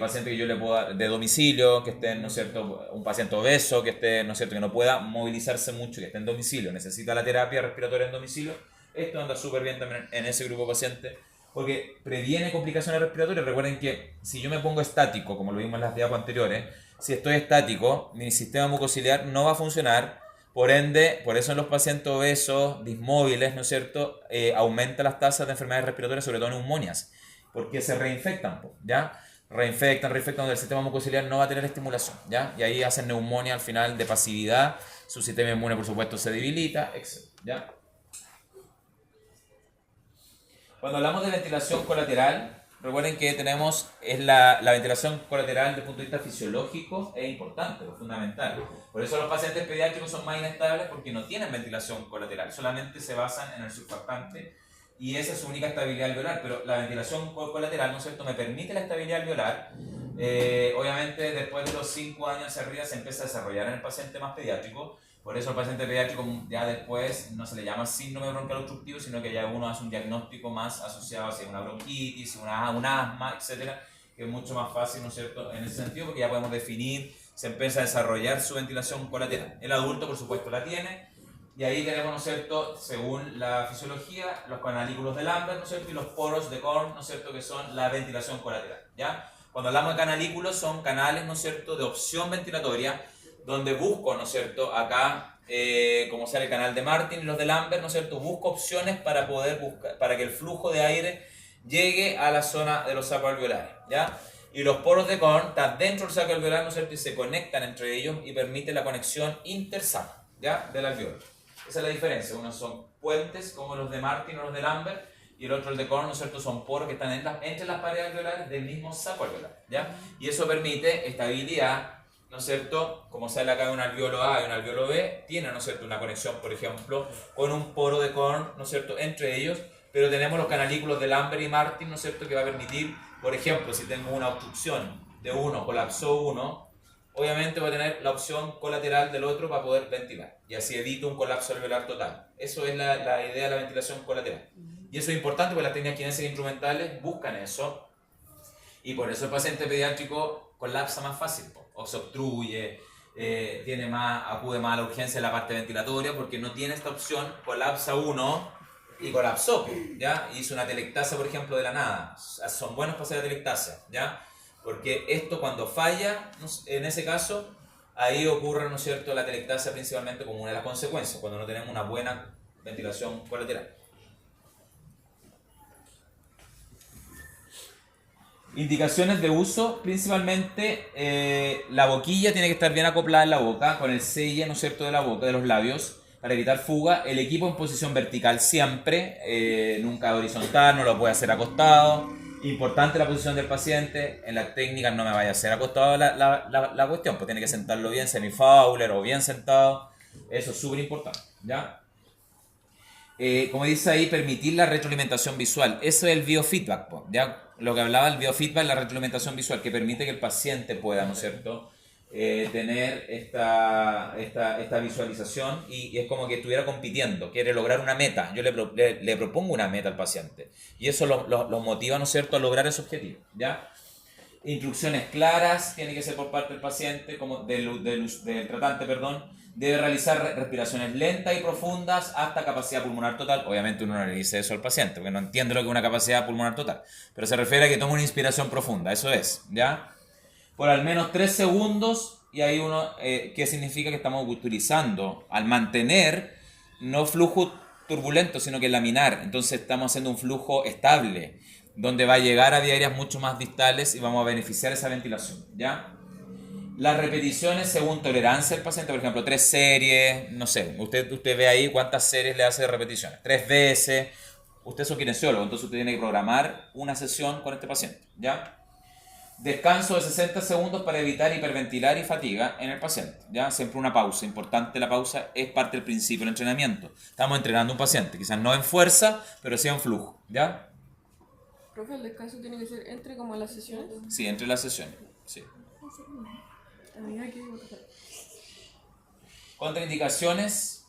pacientes que yo le puedo dar de domicilio, que estén, ¿no es cierto?, un paciente obeso, que esté, ¿no es cierto?, que no pueda movilizarse mucho, que esté en domicilio, necesita la terapia respiratoria en domicilio. Esto anda súper bien también en ese grupo de pacientes porque previene complicaciones respiratorias. Recuerden que si yo me pongo estático, como lo vimos en las diapos anteriores, si estoy estático, mi sistema mucociliar no va a funcionar, por ende, por eso en los pacientes obesos, dismóviles, ¿no es cierto?, aumenta las tasas de enfermedades respiratorias, sobre todo neumonias, porque se reinfectan, ¿ya? Reinfectan, donde el sistema mucociliar no va a tener estimulación, ¿ya? Y ahí hacen neumonía al final de pasividad, su sistema inmune, por supuesto, se debilita, etc., ¿ya? Cuando hablamos de ventilación colateral, recuerden que tenemos la ventilación colateral desde el punto de vista fisiológico es importante, es fundamental. Por eso los pacientes pediátricos son más inestables porque no tienen ventilación colateral, solamente se basan en el surfactante y esa es su única estabilidad alveolar. Pero la ventilación colateral, ¿no es cierto?, me permite la estabilidad alveolar. Obviamente después de los 5 años hacia arriba se empieza a desarrollar en el paciente más pediátrico. Por eso al paciente pediátrico ya después no se le llama síndrome bronquial obstructivo, sino que ya uno hace un diagnóstico más asociado a una bronquitis, un asma, etcétera, que es mucho más fácil, ¿no es cierto?, en ese sentido, porque ya podemos definir, se empieza a desarrollar su ventilación colateral. El adulto, por supuesto, la tiene, y ahí tenemos, ¿no es cierto?, según la fisiología, los canalículos de Lambert, ¿no es cierto?, y los poros de Korn, ¿no es cierto?, que son la ventilación colateral, ¿ya? Cuando hablamos de canalículos, son canales, ¿no es cierto?, de opción ventilatoria, donde busco, ¿no es cierto?, acá, como sale el canal de Martin y los de Lambert, ¿no es cierto?, busco opciones para poder para que el flujo de aire llegue a la zona de los sacos alveolares, ¿ya? Y los poros de Korn están dentro del saco alveolar, ¿no es cierto?, y se conectan entre ellos y permite la conexión intersaco, ¿ya?, del alveolo. Esa es la diferencia. Unos son puentes, como los de Martin o los de Lambert, y el otro, el de Korn, ¿no es cierto?, son poros que están entre las paredes alveolares del mismo saco alveolar, ¿ya? Y eso permite estabilidad, ¿no es cierto? Como sale acá un alveolo A y un alveolo B, tiene, ¿no es cierto?, una conexión, por ejemplo, con un poro de Korn, ¿no es cierto?, entre ellos, pero tenemos los canalículos de Lambert y Martin, ¿no es cierto?, que va a permitir, por ejemplo, si tengo una obstrucción de uno, colapsó uno, obviamente voy a tener la opción colateral del otro para poder ventilar, y así evito un colapso alveolar total. Eso es la idea de la ventilación colateral. Y eso es importante porque las técnicas kinésicas instrumentales buscan eso, y por eso el paciente pediátrico colapsa más fácil, o se obstruye, acude más a la urgencia en la parte ventilatoria porque no tiene esta opción, colapsa uno y colapsó, ¿ya? Hizo una telectasia, por ejemplo, de la nada. Son buenos para hacer la telectasia, ¿ya? Porque esto cuando falla, en ese caso, ahí ocurre, ¿no es cierto?, la telectasia principalmente como una de las consecuencias, cuando no tenemos una buena ventilación colateral. Indicaciones de uso, principalmente la boquilla tiene que estar bien acoplada en la boca, con el selle, ¿no es cierto?, de la boca, de los labios, para evitar fuga. El equipo en posición vertical siempre, nunca horizontal, no lo puede hacer acostado. Importante la posición del paciente. En las técnicas no me vaya a hacer acostado la cuestión, pues tiene que sentarlo bien, semi-Fowler o bien sentado. Eso es súper importante, ¿ya? Como dice ahí, permitir la retroalimentación visual. Eso es el biofeedback, pues, ¿ya? Lo que hablaba el biofeedback, la retroalimentación visual, que permite que el paciente pueda, ¿no es cierto?, tener esta visualización y es como que estuviera compitiendo, quiere lograr una meta. Yo le propongo una meta al paciente y eso lo motiva, ¿no es cierto?, a lograr ese objetivo, ¿ya? Instrucciones claras tiene que ser por parte del paciente, como del tratante, perdón. Debe realizar respiraciones lentas y profundas hasta capacidad pulmonar total. Obviamente uno no le dice eso al paciente porque no entiende lo que es una capacidad pulmonar total, pero se refiere a que tome una inspiración profunda, eso es, ¿ya? Por al menos 3 segundos, y ahí uno, ¿qué significa? Que estamos utilizando, al mantener, no flujo turbulento, sino que laminar. Entonces estamos haciendo un flujo estable, donde va a llegar a vías aéreas mucho más distales y vamos a beneficiar esa ventilación, ¿ya? Las repeticiones según tolerancia del paciente, por ejemplo, 3 series, no sé, usted ve ahí cuántas series le hace de repeticiones, 3 veces. Usted es un kinesiólogo, entonces usted tiene que programar una sesión con este paciente, ¿ya? Descanso de 60 segundos para evitar hiperventilar y fatiga en el paciente, ¿ya? Siempre una pausa, importante la pausa, es parte del principio del entrenamiento. Estamos entrenando a un paciente, quizás no en fuerza, pero sí en flujo, ¿ya? Profe, el descanso tiene que ser entre como las sesiones. Sí, entre las sesiones, sí. Amiga, ¿qué? Contraindicaciones,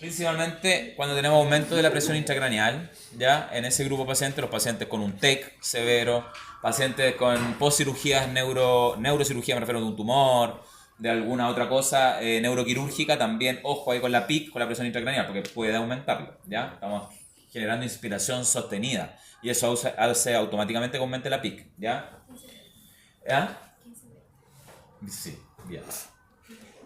principalmente cuando tenemos aumento de la presión intracraneal, ¿ya? En ese grupo de pacientes, los pacientes con un TEC severo, pacientes con postcirugías, neurocirugía, me refiero a un tumor, de alguna otra cosa, neuroquirúrgica, también, ojo ahí con la PIC, con la presión intracraneal, porque puede aumentarlo, ¿ya? Estamos generando inspiración sostenida, y eso hace automáticamente que aumente la PIC, ¿ya? ¿Ya? Sí, bien.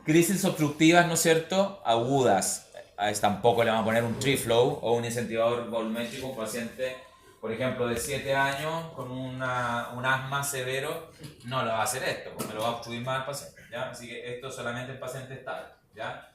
Crisis obstructivas, ¿no es cierto?, agudas. A este tampoco le vamos a poner un TreeFlow o un incentivador volumétrico a un paciente, por ejemplo, de 7 años con un asma severo. No lo va a hacer esto, porque lo va a obstruir más al paciente, ¿ya? Así que esto solamente el paciente estable, ¿ya?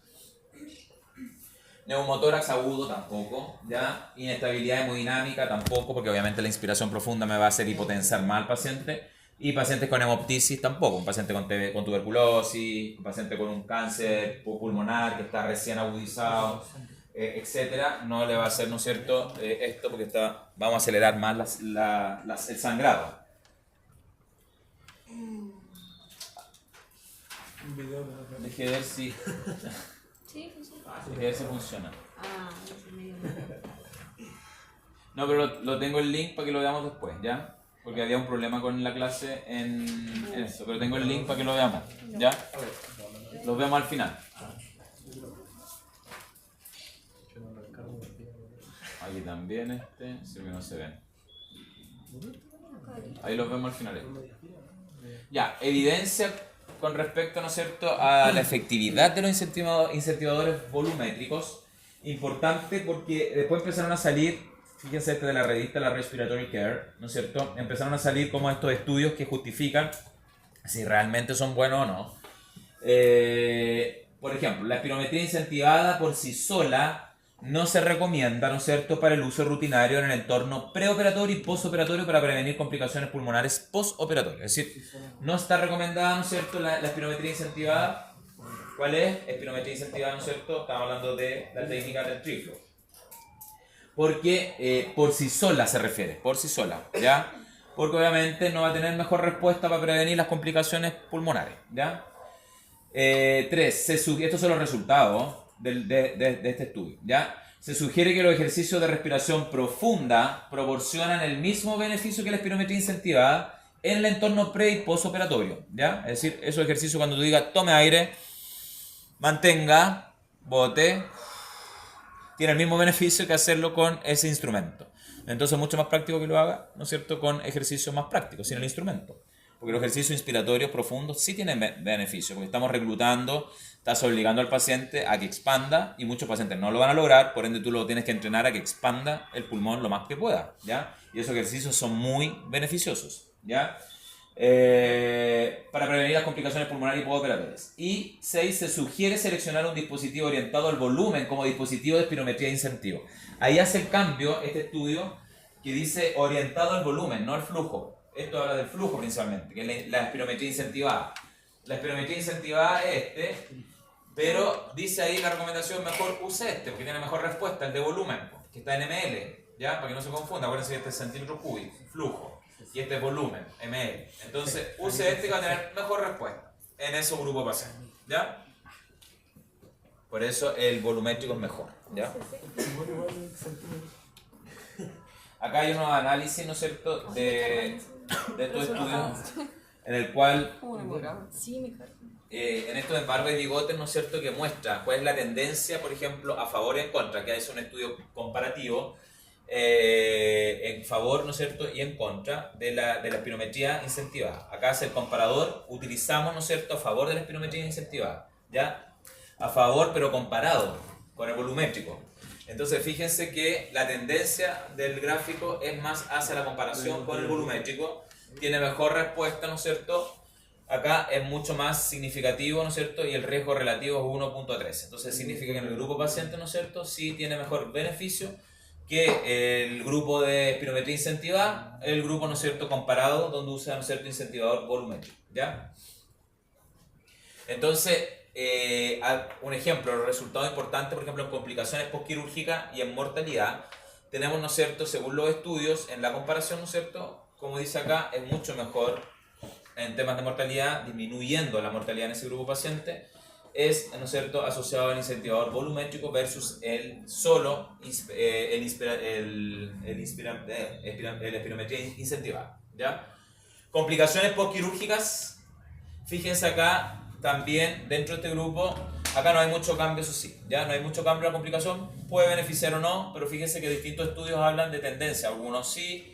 Neumotórax agudo tampoco, ¿ya? Inestabilidad hemodinámica tampoco, porque obviamente la inspiración profunda me va a hacer hipotensar más al paciente. Y pacientes con hemoptisis tampoco, un paciente con tuberculosis, un paciente con un cáncer pulmonar que está recién agudizado, etcétera, no le va a hacer, ¿no es cierto?, esto porque vamos a acelerar más el sangrado. Deje de ver si... Sí, funciona. Deje de ver si funciona. Ah, no sé, medio. No, pero lo tengo el link para que lo veamos después, ¿ya? Porque había un problema con la clase en eso, pero tengo el link para que lo veamos, ¿ya? Los vemos al final. Aquí también si que no se ven. Ahí los vemos al final. Ya, evidencia con respecto, ¿no es cierto?, a la efectividad de los incentivadores volumétricos. Importante porque después empezaron a salir, fíjense de la revista, la Respiratory Care, ¿no es cierto?, empezaron a salir como estos estudios que justifican si realmente son buenos o no. Por ejemplo, la espirometría incentivada por sí sola no se recomienda, ¿no es cierto?, para el uso rutinario en el entorno preoperatorio y postoperatorio para prevenir complicaciones pulmonares postoperatorias. Es decir, no está recomendada, ¿no es cierto?, la espirometría incentivada. ¿Cuál es? Espirometría incentivada, ¿no es cierto? Estamos hablando de la técnica del TreeFlow. Porque por sí sola se refiere, por sí sola, ¿ya? Porque obviamente no va a tener mejor respuesta para prevenir las complicaciones pulmonares, ¿ya? 3. Estos son los resultados de este estudio, ¿ya? Se sugiere que los ejercicios de respiración profunda proporcionan el mismo beneficio que la espirometría incentivada en el entorno pre y postoperatorio, ¿ya? Es decir, esos ejercicios cuando tú digas tome aire, mantenga, bote, tiene el mismo beneficio que hacerlo con ese instrumento. Entonces es mucho más práctico que lo haga, ¿no es cierto?, con ejercicios más prácticos, sin el instrumento. Porque los ejercicios inspiratorios profundos sí tienen beneficio, porque estamos reclutando, estás obligando al paciente a que expanda, y muchos pacientes no lo van a lograr, por ende tú lo tienes que entrenar a que expanda el pulmón lo más que pueda, ¿ya? Y esos ejercicios son muy beneficiosos, ¿ya? Para prevenir las complicaciones pulmonares y postoperatorias. Y 6. Se sugiere seleccionar un dispositivo orientado al volumen como dispositivo de espirometría de incentivo. Ahí hace el cambio este estudio que dice orientado al volumen, no al flujo. Esto habla del flujo principalmente, que es la espirometría incentivada. La espirometría incentivada es este, pero dice ahí la recomendación, mejor use este, porque tiene mejor respuesta, el de volumen, que está en ml, ¿ya? Para que no se confunda, acuérdense que este es centímetros cúbicos, flujo, y este es volumen, ml. Entonces, use este que va a tener mejor respuesta en ese grupo de pacientes, ¿ya? Por eso el volumétrico es mejor, ¿ya? Acá hay unos análisis, ¿no es cierto?, de estos estudios, en el cual, Sí, mejor. en estos de Barber y Bigotes, ¿no es cierto?, que muestra cuál es la tendencia, por ejemplo, a favor y en contra, que es un estudio comparativo, en favor, ¿no es cierto?, y en contra de la espirometría incentivada. Acá es el comparador, utilizamos, ¿no es cierto?, a favor de la espirometría incentivada, ¿ya? A favor, pero comparado con el volumétrico. Entonces, fíjense que la tendencia del gráfico es más hacia la comparación con el volumétrico, tiene mejor respuesta, ¿no es cierto?, acá es mucho más significativo, ¿no es cierto?, y el riesgo relativo es 1.3. Entonces, significa que en el grupo paciente, ¿no es cierto?, sí tiene mejor beneficio que el grupo de espirometría incentivada, el grupo, ¿no es cierto?, comparado, donde usa, ¿no es cierto?, incentivador volumétrico, ¿ya? Entonces, un ejemplo, los resultados importantes, por ejemplo, en complicaciones postquirúrgicas y en mortalidad, tenemos, ¿no es cierto?, según los estudios, en la comparación, ¿no es cierto?, como dice acá, es mucho mejor en temas de mortalidad, disminuyendo la mortalidad en ese grupo paciente, es, ¿no es cierto?, asociado al incentivador volumétrico versus el solo, el espirometría incentivada, ¿ya? Complicaciones postquirúrgicas, fíjense acá, también dentro de este grupo, acá no hay mucho cambio, eso sí, ya no hay mucho cambio en la complicación, puede beneficiar o no, pero fíjense que distintos estudios hablan de tendencia, algunos sí,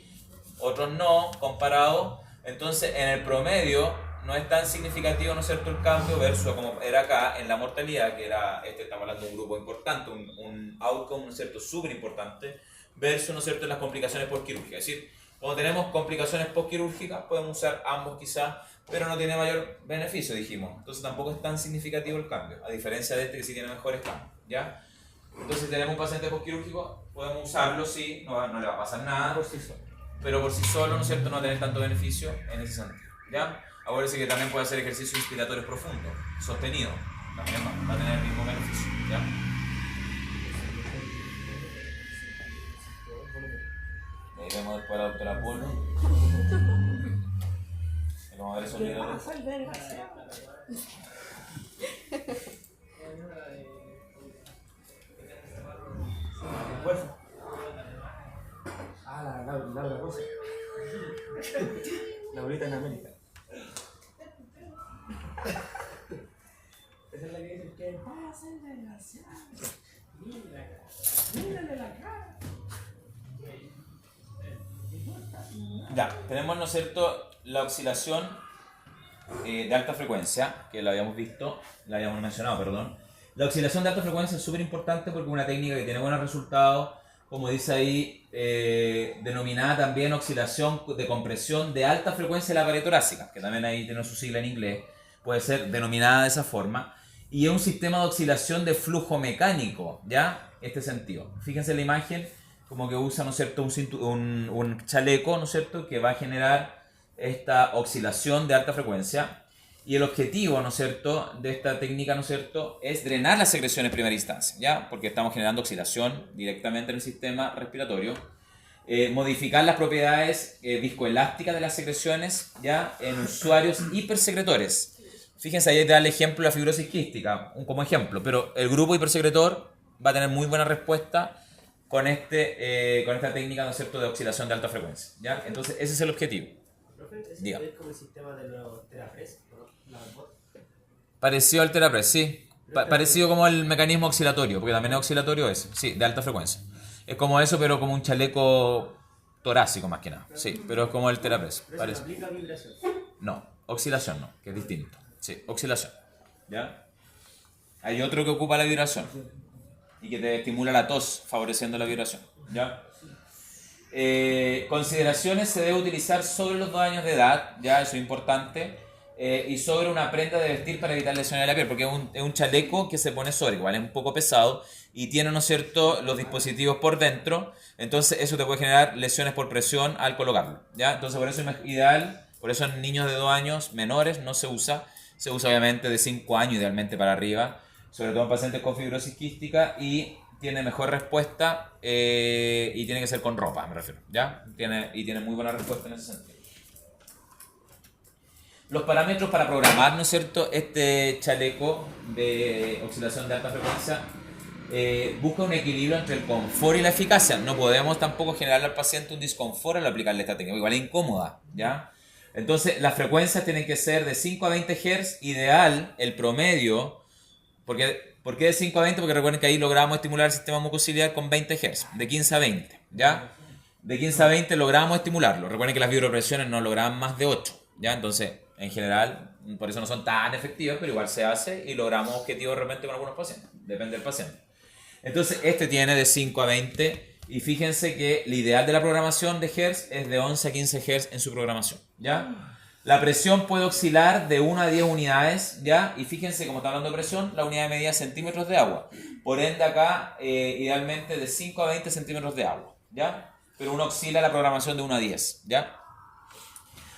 otros no, comparado. Entonces, en el promedio no es tan significativo, ¿no es cierto?, el cambio versus como era acá en la mortalidad, que era, estamos hablando de un grupo importante, un outcome, ¿no es cierto?, súper importante, versus, ¿no es cierto?, en las complicaciones postquirúrgicas. Es decir, cuando tenemos complicaciones postquirúrgicas, podemos usar ambos quizás, pero no tiene mayor beneficio, dijimos. Entonces tampoco es tan significativo el cambio, a diferencia de este que sí tiene mejores cambios, ¿ya? Entonces si tenemos un paciente postquirúrgico, podemos usarlo, sí, no le va a pasar nada, pero por sí solo, ¿no es cierto?, no va a tener tanto beneficio en ese sentido, ¿ya? Acuérdense que también puede hacer ejercicios inspiratorios profundos, sostenidos, también va a tener el mismo beneficio, ¿ya? Ahí vemos después a la doctora Polo. Vamos a ver esos videos. Fuerza. Ah, la Rosa. La bolita en América. Esa es la que dice que pasa el desgraciado. Mírale la cara. Ya, tenemos, ¿no es cierto?, la oscilación de alta frecuencia, que la habíamos visto, la habíamos mencionado, perdón. La oscilación de alta frecuencia es súper importante porque es una técnica que tiene buenos resultados, como dice ahí, denominada también oscilación de compresión de alta frecuencia de la pared torácica, que también ahí tiene su sigla en inglés, puede ser denominada de esa forma, y es un sistema de oscilación de flujo mecánico, ¿ya? Este sentido. Fíjense en la imagen, como que usa, ¿no es cierto?, un chaleco, ¿no es cierto?, que va a generar esta oscilación de alta frecuencia, y el objetivo, ¿no es cierto?, de esta técnica, ¿no es cierto?, es drenar las secreciones en primera instancia, ¿ya?, porque estamos generando oscilación directamente en el sistema respiratorio, modificar las propiedades viscoelásticas de las secreciones, ¿ya?, en usuarios hipersecretores. Fíjense, ahí te da el ejemplo de la fibrosis quística, como ejemplo, pero el grupo hipersecretor va a tener muy buena respuesta con esta técnica, ¿no es cierto?, de oscilación de alta frecuencia, ¿ya? Entonces, ese es el objetivo. Profe, ¿es como el sistema de los terapres? Parecido al Therapres, sí. Parecido como el mecanismo oscilatorio, porque también es oscilatorio ese, sí, de alta frecuencia. Es como eso, pero como un chaleco torácico más que nada, sí, pero es como el Therapres. ¿Pero eso no aplica vibración? No, oscilación no, que es distinto. Sí, oscilación. ¿Ya? Hay otro que ocupa la vibración y que te estimula la tos, favoreciendo la vibración. ¿Ya? Consideraciones se debe utilizar sobre los 2 años de edad, ya, eso es importante, y sobre una prenda de vestir para evitar lesiones de la piel, porque es un chaleco que se pone sobre, igual es un poco pesado, y tiene, ¿no es cierto?, los dispositivos por dentro, entonces eso te puede generar lesiones por presión al colocarlo, ¿ya? Entonces por eso es ideal, por eso en niños de 2 años menores no se usa obviamente de 5 años idealmente para arriba, sobre todo en pacientes con fibrosis quística, y tiene mejor respuesta y tiene que ser con ropa, me refiero, ¿ya? Tiene muy buena respuesta en ese sentido. Los parámetros para programar, ¿no es cierto?, este chaleco de oscilación de alta frecuencia busca un equilibrio entre el confort y la eficacia. No podemos tampoco generarle al paciente un disconfort al aplicarle esta técnica, igual es incómoda, ¿ya? Entonces las frecuencias tienen que ser de 5 a 20 Hz, ideal, el promedio, ¿por qué de 5 a 20? Porque recuerden que ahí logramos estimular el sistema mucociliar con 20 Hz, de 15 a 20, ¿ya? De 15 a 20 logramos estimularlo. Recuerden que las vibropresiones no lograban más de 8, ¿ya? Entonces, en general, por eso no son tan efectivas, pero igual se hace y logramos objetivos de repente con algunos pacientes. Depende del paciente. Entonces, este tiene de 5 a 20 y fíjense que el ideal de la programación de Hz es de 11 a 15 Hz en su programación, ¿ya? La presión puede oscilar de 1 a 10 unidades, ¿ya? Y fíjense, como está hablando de presión, la unidad de medida es centímetros de agua. Por ende, acá, idealmente de 5 a 20 centímetros de agua, ¿ya? Pero uno oscila la programación de 1 a 10, ¿ya?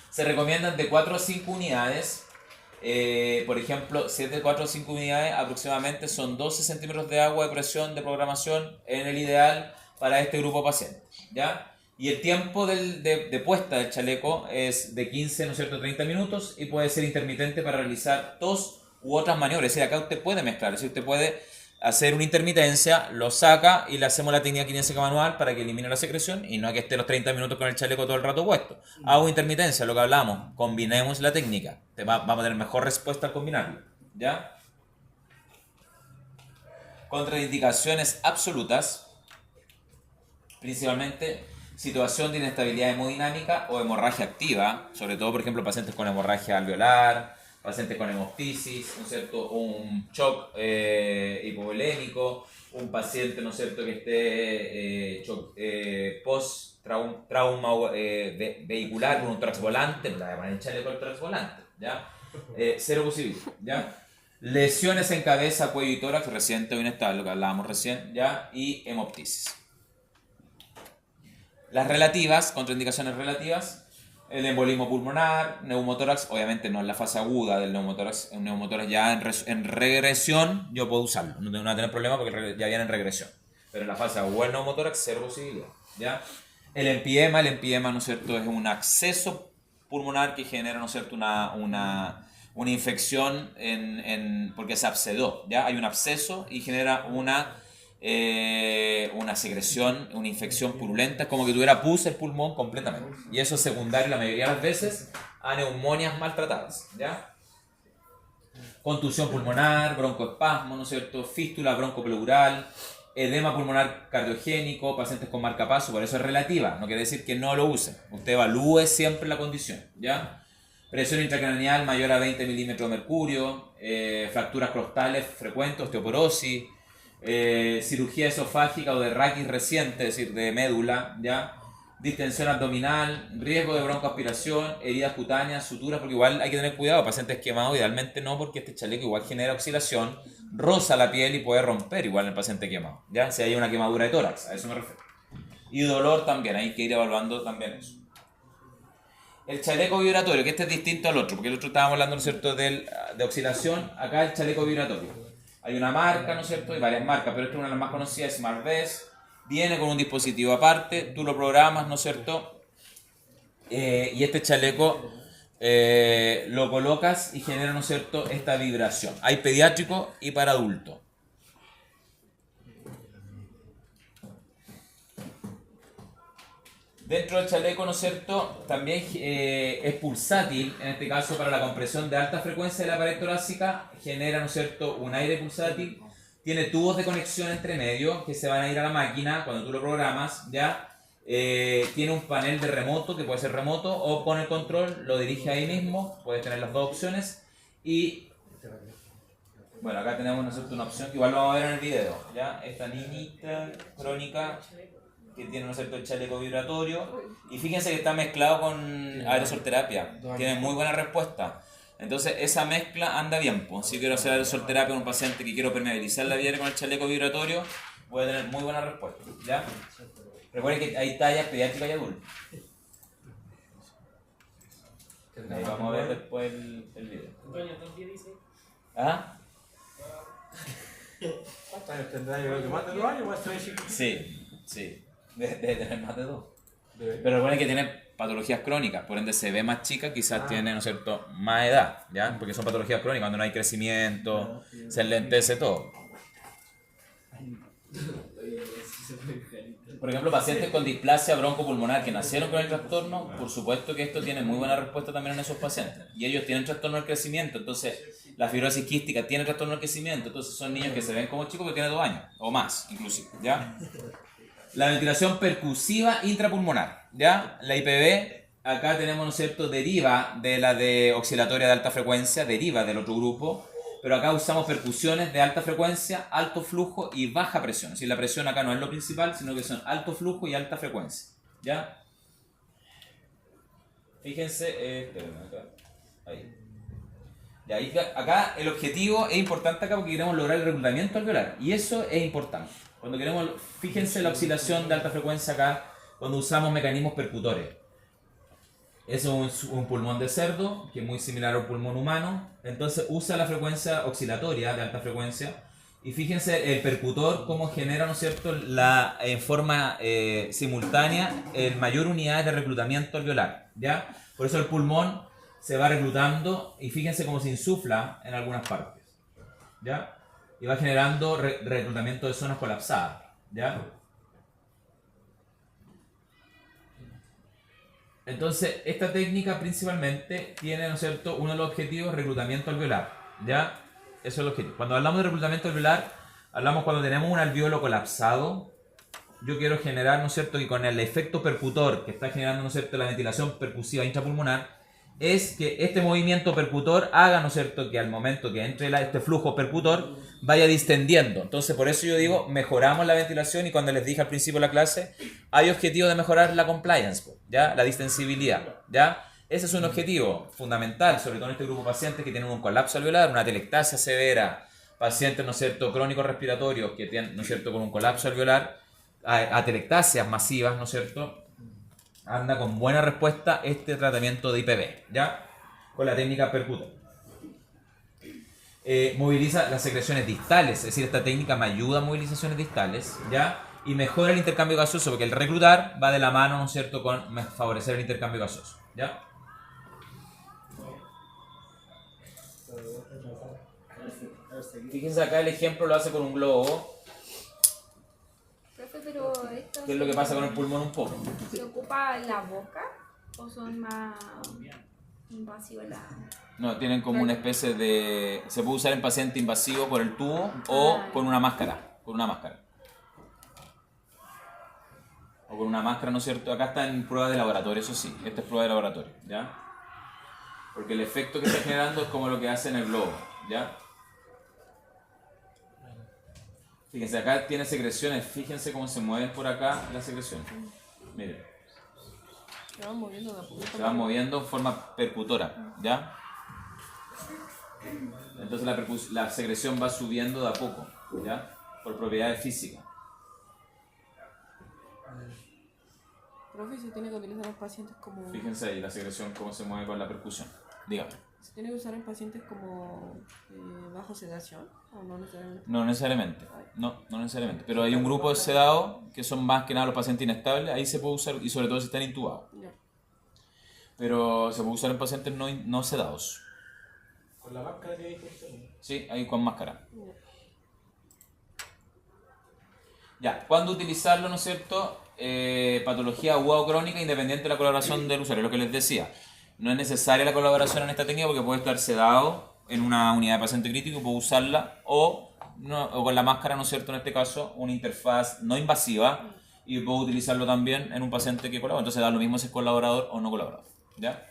Se recomiendan de 4 a 5 unidades. Por ejemplo, si es de 4 a 5 unidades, aproximadamente son 12 centímetros de agua de presión de programación en el ideal para este grupo de pacientes, ¿ya? Y el tiempo de puesta del chaleco es de 15, ¿no es cierto?, 30 minutos y puede ser intermitente para realizar tos u otras maniobras. Es decir, acá usted puede mezclar, es decir, usted puede hacer una intermitencia, lo saca y le hacemos la técnica kinésica manual para que elimine la secreción y no hay que esté los 30 minutos con el chaleco todo el rato puesto. Hago intermitencia, lo que hablamos, combinemos la técnica, vamos a tener mejor respuesta al combinarlo, ¿ya? Contraindicaciones absolutas, principalmente situación de inestabilidad hemodinámica o hemorragia activa, sobre todo, por ejemplo, pacientes con hemorragia alveolar, pacientes con hemoptisis, ¿no es cierto?, un shock hipovolémico, un paciente, ¿no es cierto?, que esté post-trauma vehicular con un tórax volante, no le voy a poner el chaleco al tórax volante, ¿ya? Cero posibilidad, ¿ya? Lesiones en cabeza, cuello y tórax, reciente o inestable, lo que hablábamos recién, ¿ya? Y hemoptisis. Las relativas, contraindicaciones relativas, el embolismo pulmonar, neumotórax, obviamente no en la fase aguda del neumotórax, un neumotórax ya en regresión yo puedo usarlo, no tengo que tener problema porque ya viene en regresión, pero en la fase aguda del neumotórax cero posibilidad, ¿ya? El empiema, ¿no es cierto?, es un acceso pulmonar que genera, ¿no es cierto?, una infección porque se abscedó, ¿ya? Hay un absceso y genera una secreción, una infección purulenta, como que tuviera pus el pulmón completamente. Y eso es secundario la mayoría de las veces a neumonias maltratadas, ¿ya? Contusión pulmonar, broncoespasmo, ¿no es cierto?, fístula broncopleural, edema pulmonar cardiogénico, pacientes con marcapaso, por eso es relativa, no quiere decir que no lo use. Usted evalúe siempre la condición, ¿ya? Presión intracraneal mayor a 20 milímetros de mercurio, fracturas crostales frecuentes, osteoporosis, cirugía esofágica o de raquis reciente, es decir, de médula, ¿ya? Distensión abdominal, riesgo de broncoaspiración, heridas cutáneas, suturas, porque igual hay que tener cuidado, pacientes quemados, idealmente no, porque este chaleco igual genera oscilación, roza la piel y puede romper igual el paciente quemado, ¿ya? Si hay una quemadura de tórax, a eso me refiero. Y dolor también, hay que ir evaluando también eso. El chaleco vibratorio, que este es distinto al otro, porque el otro estábamos hablando, ¿no es cierto?, de oscilación, acá el chaleco vibratorio. Hay una marca, ¿no es cierto?, y varias marcas, pero esta es una de las más conocidas, SmartVest. Viene con un dispositivo aparte, tú lo programas, ¿no es cierto? Y este chaleco lo colocas y genera, ¿no es cierto?, esta vibración. Hay pediátrico y para adulto. Dentro del chaleco, ¿no es cierto?, también es pulsátil, en este caso para la compresión de alta frecuencia de la pared torácica, genera, ¿no es cierto?, un aire pulsátil, tiene tubos de conexión entre medio que se van a ir a la máquina cuando tú lo programas, ¿ya? Tiene un panel de remoto, que puede ser remoto o con el control, lo dirige ahí mismo, puedes tener las dos opciones y... Bueno, acá tenemos, ¿no es cierto?, una opción que igual lo vamos a ver en el video, ¿ya? Esta niñita crónica que tiene, ¿no es cierto?, el chaleco vibratorio y fíjense que está mezclado con aerosolterapia, tiene muy buena respuesta. Entonces esa mezcla anda bien. Pues. Si quiero hacer aerosolterapia en un paciente que quiero permeabilizar la vía con el chaleco vibratorio, voy a tener muy buena respuesta. ¿Ya? Recuerden que hay tallas pediátricas y adultas. Ahí vamos a ver después el video. Antonio, ¿qué dice? ¿Ah? ¿Cuántos años tendrá? Yo creo que más de 2 años, más de 5. Sí. Debe tener más de 2. Debe. Pero recuerden que tiene patologías crónicas, por ende se ve más chica, quizás tiene, ¿no es cierto?, más edad, ¿ya? Porque son patologías crónicas, cuando no hay crecimiento, se enlentece todo. Por ejemplo, pacientes con displasia broncopulmonar que nacieron con el trastorno, por supuesto que esto tiene muy buena respuesta también en esos pacientes. Y ellos tienen trastorno del crecimiento, entonces la fibrosis quística tiene trastorno del crecimiento, entonces son niños que se ven como chicos que tienen 2 años, o más inclusive, ¿ya? La ventilación percusiva intrapulmonar, ¿ya? La IPV, acá tenemos, ¿no es cierto?, deriva de la de oscilatoria de alta frecuencia, deriva del otro grupo, pero acá usamos percusiones de alta frecuencia, alto flujo y baja presión. Es decir, la presión acá no es lo principal, sino que son alto flujo y alta frecuencia, ¿ya? Fíjense, espérenme acá, ahí. Ya, acá el objetivo es importante acá porque queremos lograr el reclutamiento alveolar, y eso es importante. Cuando queremos, fíjense la oscilación de alta frecuencia acá, cuando usamos mecanismos percutores. Es un pulmón de cerdo, que es muy similar a un pulmón humano, entonces usa la frecuencia oscilatoria de alta frecuencia, y fíjense el percutor cómo genera, ¿no es cierto?, en forma simultánea el mayor unidades de reclutamiento alveolar, ¿ya? Por eso el pulmón se va reclutando, y fíjense cómo se insufla en algunas partes, ¿ya? Y va generando reclutamiento de zonas colapsadas, ¿ya? Entonces, esta técnica principalmente tiene, ¿no es cierto?, uno de los objetivos, reclutamiento alveolar, ¿ya? Eso es el objetivo. Cuando hablamos de reclutamiento alveolar, hablamos cuando tenemos un alveolo colapsado. Yo quiero generar, ¿no es cierto?, que con el efecto percutor que está generando, ¿no es cierto?, la ventilación percusiva intrapulmonar, es que este movimiento percutor haga, ¿no es cierto?, que al momento que entre este flujo percutor vaya distendiendo. Entonces, por eso yo digo, mejoramos la ventilación, y cuando les dije al principio de la clase, hay objetivo de mejorar la compliance, ¿ya? La distensibilidad, ¿ya? Ese es un objetivo fundamental, sobre todo en este grupo de pacientes que tienen un colapso alveolar, una atelectasia severa, pacientes, ¿no es cierto?, crónicos respiratorios que tienen, ¿no es cierto?, con un colapso alveolar, atelectasias masivas, ¿no es cierto?, anda con buena respuesta este tratamiento de IPV, ¿ya? Con la técnica percutor. Moviliza las secreciones distales, es decir, esta técnica me ayuda a movilizaciones distales, ¿ya? Y mejora el intercambio gaseoso, porque el reclutar va de la mano, ¿no es cierto?, con favorecer el intercambio gaseoso, ¿ya? Fíjense acá el ejemplo lo hace con un globo. Profe, pero esto ¿Qué es lo que pasa con el pulmón un poco? ¿se ocupa la boca o son más invasivas las? No, tienen como una especie de... Se puede usar en paciente invasivo por el tubo o con una máscara. Con una máscara. O con una máscara, ¿no es cierto? Acá está en prueba de laboratorio, eso sí. Esta es prueba de laboratorio, ¿ya? Porque el efecto que está generando es como lo que hace en el globo, ¿ya? Fíjense, acá tiene secreciones. Fíjense cómo se mueven por acá las secreciones. Miren. Se van moviendo de a poquito. Se van moviendo en forma percutora, ¿ya? Entonces la secreción va subiendo de a poco, ¿ya? Por propiedades físicas. Profe, se tiene que utilizar en pacientes como... Fíjense ahí la secreción cómo se mueve con la percusión. Dígame. ¿Se tiene que usar en pacientes como bajo sedación o no necesariamente? No necesariamente. No necesariamente. Pero hay un grupo de sedados que son más que nada los pacientes inestables. Ahí se puede usar, y sobre todo si están intubados. Ya. Pero se puede usar en pacientes no sedados. Con la máscara que dijo usted. Sí, ahí con máscara. Ya, ¿cuándo utilizarlo, no es cierto? Patología aguda o crónica independiente de la coloración del usuario, lo que les decía. No es necesaria la colaboración en esta técnica porque puede estar sedado en una unidad de paciente crítico, puede usarla o con la máscara, ¿no es cierto? En este caso, una interfaz no invasiva, y puedo utilizarlo también en un paciente que colabora. Entonces da lo mismo si es colaborador o no colaborador, ¿ya?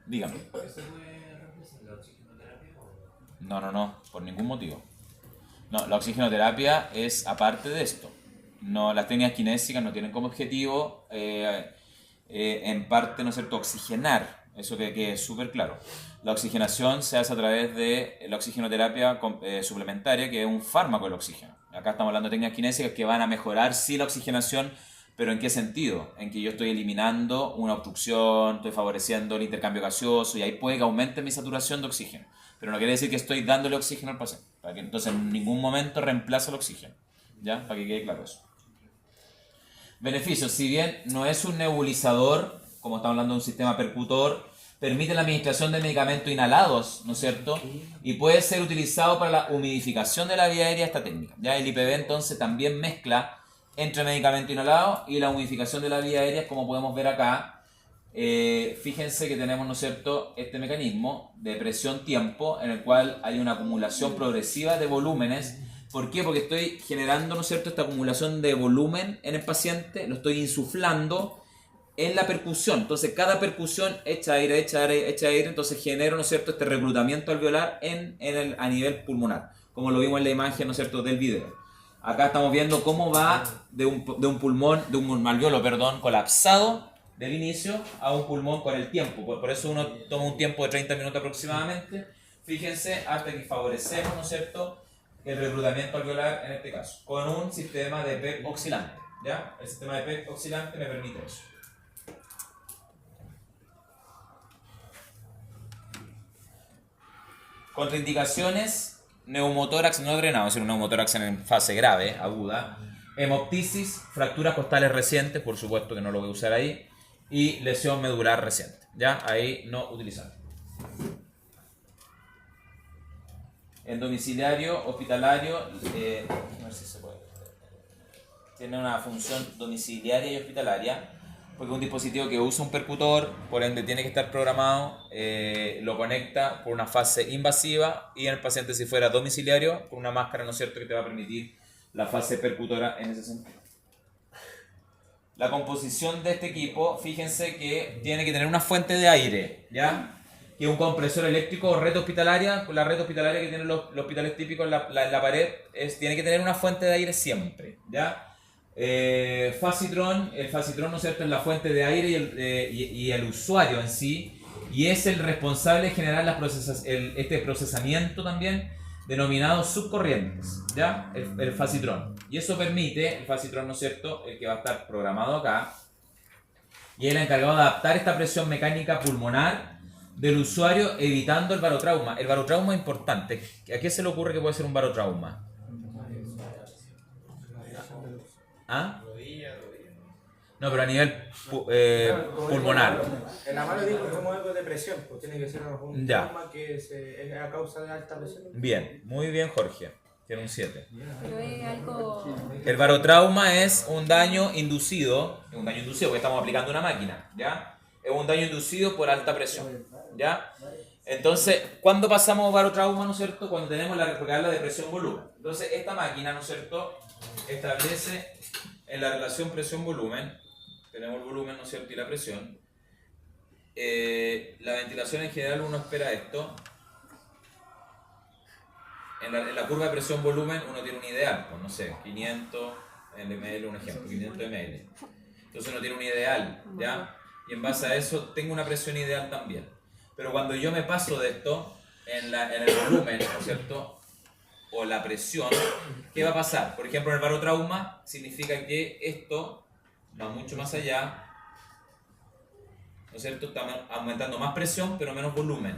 Dígame. ¿Eso puede reemplazar la oxigenoterapia o No, por ningún motivo. No, la oxigenoterapia es aparte de esto. No, las técnicas kinésicas no tienen como objetivo en parte, ¿no es cierto?, oxigenar, eso que quede súper claro. La oxigenación se hace a través de la oxigenoterapia suplementaria, que es un fármaco del oxígeno. Acá estamos hablando de técnicas kinésicas que van a mejorar, sí, la oxigenación, pero ¿en qué sentido? En que yo estoy eliminando una obstrucción, estoy favoreciendo el intercambio gaseoso, y ahí puede que aumente mi saturación de oxígeno. Pero no quiere decir que estoy dándole oxígeno al paciente, para que entonces en ningún momento reemplaza el oxígeno, ¿ya? Para que quede claro eso. Beneficios: si bien no es un nebulizador, como estamos hablando de un sistema percutor, permite la administración de medicamentos inhalados, ¿no es cierto? Y puede ser utilizado para la humidificación de la vía aérea esta técnica. Ya el IPV entonces también mezcla entre medicamento inhalado y la humidificación de la vía aérea, como podemos ver acá. Fíjense que tenemos, ¿no es cierto?, este mecanismo de presión-tiempo en el cual hay una acumulación progresiva de volúmenes. ¿Por qué? Porque estoy generando, ¿no es cierto?, esta acumulación de volumen en el paciente, lo estoy insuflando en la percusión. Entonces cada percusión echa aire, entonces genera, ¿no es cierto?, este reclutamiento alveolar a nivel pulmonar, como lo vimos en la imagen, ¿no es cierto?, del video. Acá estamos viendo cómo va de un alveolo, colapsado del inicio a un pulmón con el tiempo. Por eso uno toma un tiempo de 30 minutos aproximadamente. Fíjense, hasta que favorecemos, ¿no es cierto?, el reclutamiento alveolar en este caso, con un sistema de PEP oscilante. ¿Ya? El sistema de PEP oscilante me permite eso. Contraindicaciones: neumotórax no drenado, es decir, un neumotórax en fase grave, aguda, hemoptisis, fracturas costales recientes, por supuesto que no lo voy a usar ahí, y lesión medular reciente. ¿Ya? Ahí no utilizar. En domiciliario, hospitalario, a ver si se puede. Tiene una función domiciliaria y hospitalaria, porque es un dispositivo que usa un percutor, por ende tiene que estar programado, lo conecta por una fase invasiva, y en el paciente, si fuera domiciliario, con una máscara, ¿no es cierto?, que te va a permitir la fase percutora en ese sentido. La composición de este equipo, fíjense que tiene que tener una fuente de aire, ¿ya?, que un compresor eléctrico o red hospitalaria. La red hospitalaria que tienen los hospitales típicos en la pared tiene que tener una fuente de aire siempre, ¿ya? El Facitron, ¿no es cierto?, es la fuente de aire y el usuario en sí, y es el responsable de generar este procesamiento también denominado subcorrientes, ¿ya? El Facitron. Y eso permite, el Facitron, ¿no es cierto?, el que va a estar programado acá, y es el encargado de adaptar esta presión mecánica pulmonar del usuario, evitando el barotrauma. El barotrauma es importante. ¿A qué se le ocurre que puede ser un barotrauma? ¿Ah? No, pero a nivel pulmonar. En la mano digo como algo de presión, pues tiene que ser un Ya. trauma que es a causa de alta presión. Bien, muy bien, Jorge. Tiene un 7. Pero es algo... El barotrauma es un daño inducido, porque estamos aplicando una máquina, ¿ya? Es un daño inducido por alta presión, ¿ya? Entonces, ¿cuándo pasamos barotrauma, ¿no es cierto? Cuando tenemos porque habla de presión-volumen. Entonces, esta máquina, ¿no es cierto?, establece en la relación presión-volumen, tenemos el volumen, ¿no es cierto?, y la presión. La ventilación en general, uno espera esto. En la curva de presión-volumen uno tiene un ideal, pues no sé, 500 ml, un ejemplo, 500 ml. Entonces uno tiene un ideal, ¿ya? Y en base a eso tengo una presión ideal también. Pero cuando yo me paso de esto en el volumen, ¿no es cierto?, o la presión, ¿qué va a pasar? Por ejemplo, en el barotrauma significa que esto va mucho más allá, ¿no es cierto?, está aumentando más presión pero menos volumen.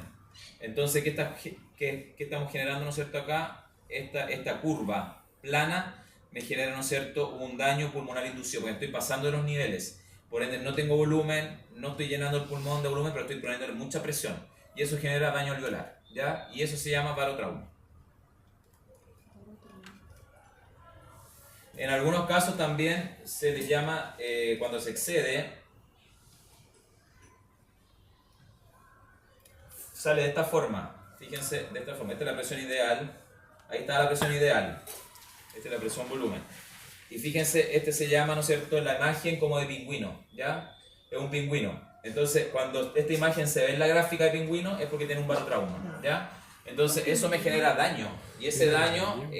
Entonces, ¿qué estamos generando, ¿no es cierto?, acá? Esta curva plana me genera, ¿no es cierto?, un daño pulmonar inducido, porque estoy pasando de los niveles. Por ende, no tengo volumen, no estoy llenando el pulmón de volumen, pero estoy poniéndole mucha presión. Y eso genera daño alveolar, ¿ya? Y eso se llama barotrauma. En algunos casos también se les llama, cuando se excede, sale de esta forma. Fíjense, de esta forma. Esta es la presión ideal. Ahí está la presión ideal. Esta es la presión volumen. Y fíjense, este se llama, ¿no es cierto?, la imagen como de pingüino, ¿ya? Es un pingüino. Entonces, cuando esta imagen se ve en la gráfica de pingüino, es porque tiene un barotrauma, ¿ya? Entonces, eso me genera daño. Y ese daño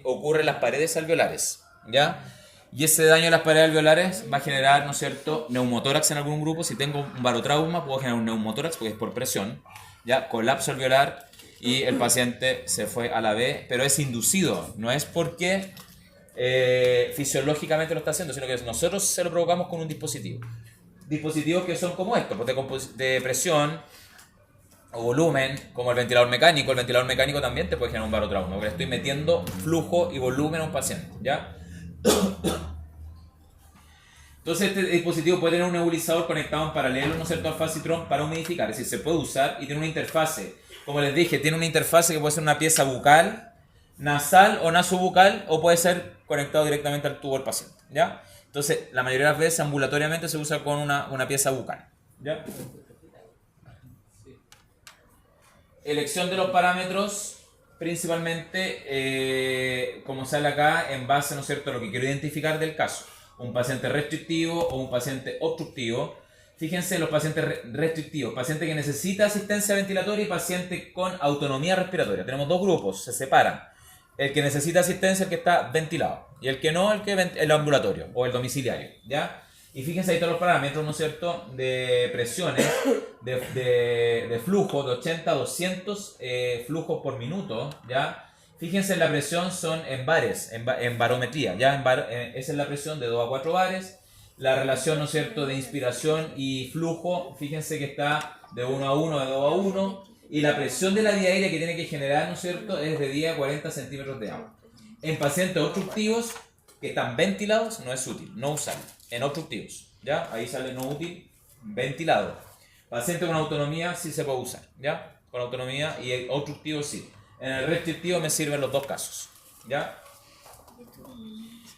ocurre en las paredes alveolares, ¿ya? Y ese daño de las paredes alveolares va a generar, ¿no es cierto?, neumotórax en algún grupo. Si tengo un barotrauma, puedo generar un neumotórax porque es por presión, ya, colapso alveolar y el paciente se fue a la B, pero es inducido, no es porque fisiológicamente lo está haciendo, sino que nosotros se lo provocamos con un dispositivo. Dispositivos que son como estos, pues de presión o volumen, como el ventilador mecánico. El ventilador mecánico también te puede generar un barotrauma, porque le estoy metiendo flujo y volumen a un paciente, ¿ya? Entonces este dispositivo puede tener un nebulizador conectado en paralelo, ¿no es cierto?, al Facitron para humidificar, es decir, se puede usar y tiene una interfase, como les dije, tiene una interfase que puede ser una pieza bucal, nasal o nasobucal, o puede ser conectado directamente al tubo del paciente, ¿ya? Entonces, la mayoría de las veces ambulatoriamente se usa con una pieza bucal, ¿ya? Elección de los parámetros, principalmente, como sale acá, en base, ¿no es cierto?, a lo que quiero identificar del caso. Un paciente restrictivo o un paciente obstructivo. Fíjense los pacientes restrictivos, paciente que necesita asistencia ventilatoria y paciente con autonomía respiratoria. Tenemos dos grupos, se separan. El que necesita asistencia es el que está ventilado y el que no, el ambulatorio o el domiciliario, ¿ya? Y fíjense ahí todos los parámetros, ¿no es cierto?, de presiones, de flujo, de 80 a 200 flujos por minuto, ¿ya? Fíjense en la presión, son en bares, en barometría, ¿ya? Esa es la presión de 2 a 4 bares. La relación, ¿no es cierto?, de inspiración y flujo, fíjense que está de 1 a 1, de 2 a 1. Y la presión de la vía aérea que tiene que generar, ¿no es cierto?, es de 10 a 40 centímetros de agua. En pacientes obstructivos que están ventilados no es útil, no usarlo. En obstructivos, ¿ya? Ahí sale no útil, ventilado. Paciente con autonomía sí se puede usar, ¿ya? Con autonomía, y obstructivo sí. En el restrictivo me sirven los dos casos, ¿ya?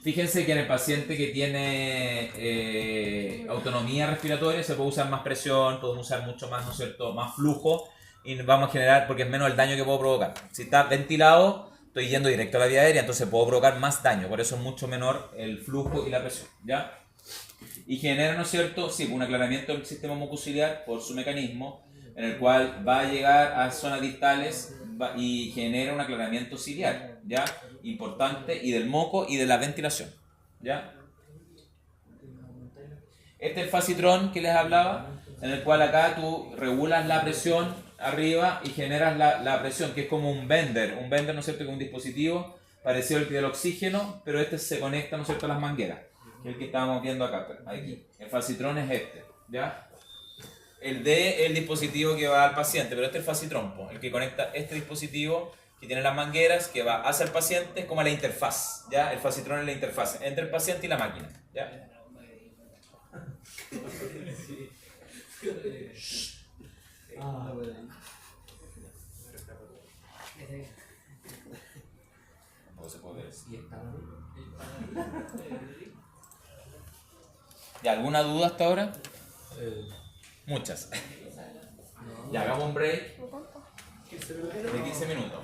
Fíjense que en el paciente que tiene autonomía respiratoria se puede usar más presión, podemos usar mucho más, ¿no es cierto?, más flujo, y vamos a generar, porque es menos el daño que puedo provocar. Si está ventilado, estoy yendo directo a la vía aérea, entonces puedo provocar más daño, por eso es mucho menor el flujo y la presión, ¿ya? Y genera, ¿no es cierto?, sí, un aclaramiento del sistema mucociliar por su mecanismo, en el cual va a llegar a zonas distales y genera un aclaramiento ciliar, ¿ya? Importante, y del moco y de la ventilación, ¿ya? Este es el Facitron que les hablaba, en el cual acá tú regulas la presión arriba y generas la presión, que es como un bender, ¿no es cierto?, que es un dispositivo parecido al del oxígeno, pero este se conecta, ¿no es cierto?, a las mangueras, que es el que estábamos viendo acá, aquí. El Facitron es este, ¿ya? El D es el dispositivo que va al paciente, pero este es el Facitron, el que conecta este dispositivo que tiene las mangueras, que va hacia el paciente, como a la interfaz, ¿ya? El Facitron es la interfaz entre el paciente y la máquina, ¿ya? No se puede ver. ¿Y alguna duda hasta ahora? Muchas. Ya hagamos un break de 15 minutos.